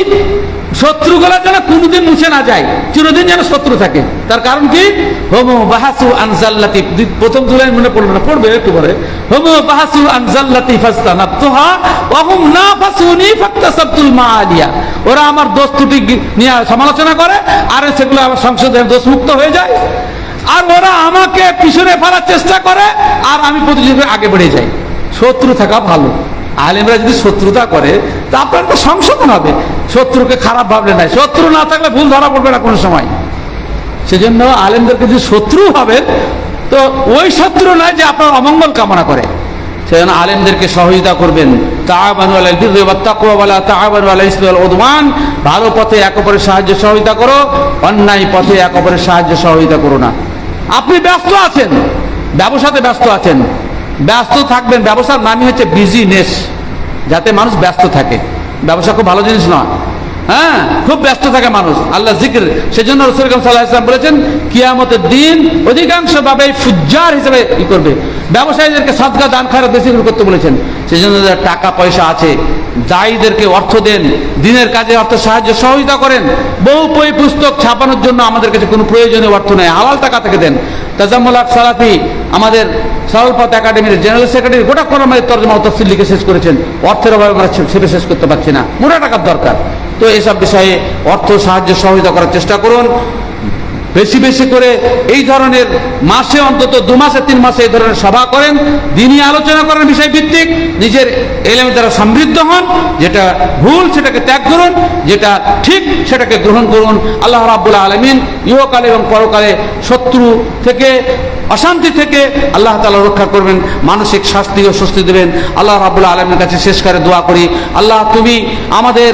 শত্রুগুলা যেন কোনোদিন মুছে না যায়, চিরদিন যেন শত্রু থাকে। তার কারণ কি? হোমো বাহাসু আনজাল্লাতি, প্রথম দুলাইন মনে পড়বে না, পড়বে একটু পরে। হোমো বাহাসু আনজাল্লাতি ফাস্তানাবতুহা ওয়া হুম নাফাসুনি ফাকতাসাবতুল মাআলিয়া। ওরা আমার দোষ ত্রুটি নিয়ে সমালোচনা করে আর সেগুলো আমার সংশোধনের দোষমুক্ত হয়ে যায়, আর ওরা আমাকে পিছনে ফেলার চেষ্টা করে আর আমি প্রতিযোগিতা আগে বেড়ে যাই। শত্রু থাকা ভালো। আলেমরা যদি শত্রুতা করে তা আপনার তো সংশোধন হবে, শত্রুকে খারাপ ভাবলে নাই। শত্রু না থাকলে ভুল ধরা পড়বে না কোনো সময়। সেজন্য আলেমদেরকে যদি শত্রু হবে তো ওই শত্রু নয় যে আপনার অমঙ্গল কামনা করে। সেজন্য আলেমদেরকে সহযোগিতা করবেন। তাআবানু আলাল বিররি ওয়াত তাকওয়া ওয়া লা তাআবানু আলাল ইসমি ওয়াল উদওয়ান। ভালো পথে এক অপরের সাহায্য সহযোগিতা করো, অন্যায় পথে এক অপরের সাহায্য সহযোগিতা করো না। আপনি ব্যস্ত আছেন, ব্যবসাতে ব্যস্ত আছেন, ব্যস্ত থাকবেন। ব্যবসার নামই হচ্ছে বিজিনেস, যাতে মানুষ ব্যস্ত থাকে। ব্যবসা খুব ভালো জিনিস নয়, হ্যাঁ, খুব ব্যস্ত থাকে মানুষ আল্লাহ জিকির। সেজন্য রাসূল সাল্লাল্লাহু আলাইহি ওয়াসাল্লাম বলেছেন, কিয়ামতের দিন অধিকাংশ ভাবে ফুজ্জার হিসেবে কি করবে? ব্যবসায়ীদেরকে সাদকা দান খয়রাত বেশি করতে বলেছেন। সেজন্য যাদের টাকা পয়সা আছে দায়ীদেরকে অর্থ দেন, দিনের কাজে অর্থ সাহায্য সহযোগিতা করেন। বহু বই পুস্তক ছাপানোর জন্য আমাদের কাছে কোনো প্রয়োজনীয় অর্থ নেই, হালাল টাকা থেকে দেন। তাজাম্মুল হক সালাফি আমাদের সরল পথ একাডেমির জেনারেল সেক্রেটারি গোটা কোরআনের তরজমা ও তাফসীর লিখে শেষ করেছেন। অর্থের অভাবে আমরা সেটা শেষ করতে পারছি না, মোটা টাকার দরকার। তো এসব বিষয়ে অর্থ সাহায্য সহযোগিতা করার চেষ্টা করুন। বেশি বেশি করে এই ধরনের মাসে অন্তত 2 মাসে 3 মাসে এই ধরনের সভা করেন, দিনই আলোচনা করেন বিষয় ভিত্তিক। নিজের এলেমের দ্বারা সমৃদ্ধ হন, যেটা ভুল সেটাকে ত্যাগ করুন, যেটা ঠিক সেটাকে গ্রহণ করুন। আল্লাহ রাব্বুল আলামিন ইহকালে এবং পরকালে শত্রু থেকে, অশান্তি থেকে আল্লাহ তাআলা রক্ষা করবেন, মানসিক শাস্তি ও স্বস্তি দেবেন। আল্লাহ রাব্বুল আলামিনের কাছে শেষকারে দোয়া করি, আল্লাহ তুমি আমাদের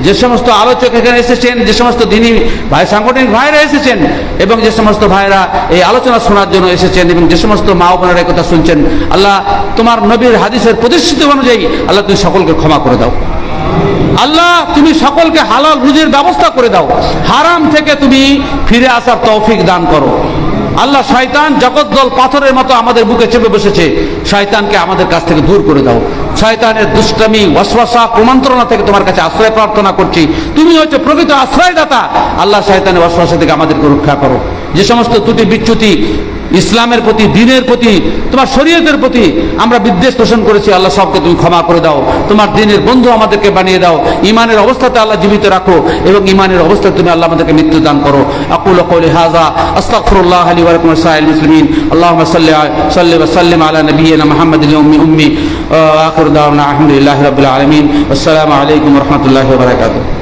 যে সমস্ত আলোচক এখানে এসেছেন, যে সমস্ত দিনী ভাই সাংগঠনিক ভাইরা এসেছেন এবং যে সমস্ত ভাইরা এই আলোচনা শোনার জন্য এসেছেন এবং যে সমস্ত মা ও বোনেরা কথা শুনছেন, আল্লাহ তোমার নবীর হাদিসের প্রতিশ্রুতি অনুযায়ী আল্লাহ তুমি সকলকে ক্ষমা করে দাও। আল্লাহ তুমি সকলকে হালাল রুজির ব্যবস্থা করে দাও, হারাম থেকে তুমি ফিরে আসার তৌফিক দান করো। আল্লাহ শয়তান জগদ্দল পাথরের মতো আমাদের বুকে চেপে বসেছে, শয়তানকে আমাদের কাছ থেকে দূর করে দাও। শয়তানের দুষ্টামি, ওয়াসওয়াসা, কুমন্ত্রণা থেকে তোমার কাছে আশ্রয় প্রার্থনা করছি। তুমি হচ্ছে প্রকৃত আশ্রয়দাতা। আল্লাহ শয়তানের ওয়াসওয়াসা থেকে আমাদেরকে রক্ষা করো। যে সমস্ত ত্রুটি বিচ্যুতি ইসলামের প্রতি, দ্বীনের প্রতি, তোমার শরীয়তের প্রতি আমরা বিদ্বেষ পোষণ করেছি, আল্লাহ সবকে তুমি ক্ষমা করে দাও। তোমার দ্বীনের বন্ধু আমাদেরকে বানিয়ে দাও। ঈমানের অবস্থাতে আল্লাহ জীবিত রাখো এবং ঈমানের অবস্থায় তুমি আল্লাহ আমাদেরকে মৃত্যু দান করো। আকুলু কওলি হাযা আস্তাগফিরুল্লাহ লি ওয়া লাকুম ওয়া লিসাইরিল মুসলিমিন। আল্লাহুম্মা সাল্লি ওয়া সাল্লিম আলা নাবিয়িনা মুহাম্মাদিন উম্মি ওয়া আখিরু দাওয়ানা আলহামদুলিল্লাহি রাব্বিল আলামিন। আসসালামু আলাইকুম ওয়া রাহমাতুল্লাহি ওয়া বারাকাতুহু।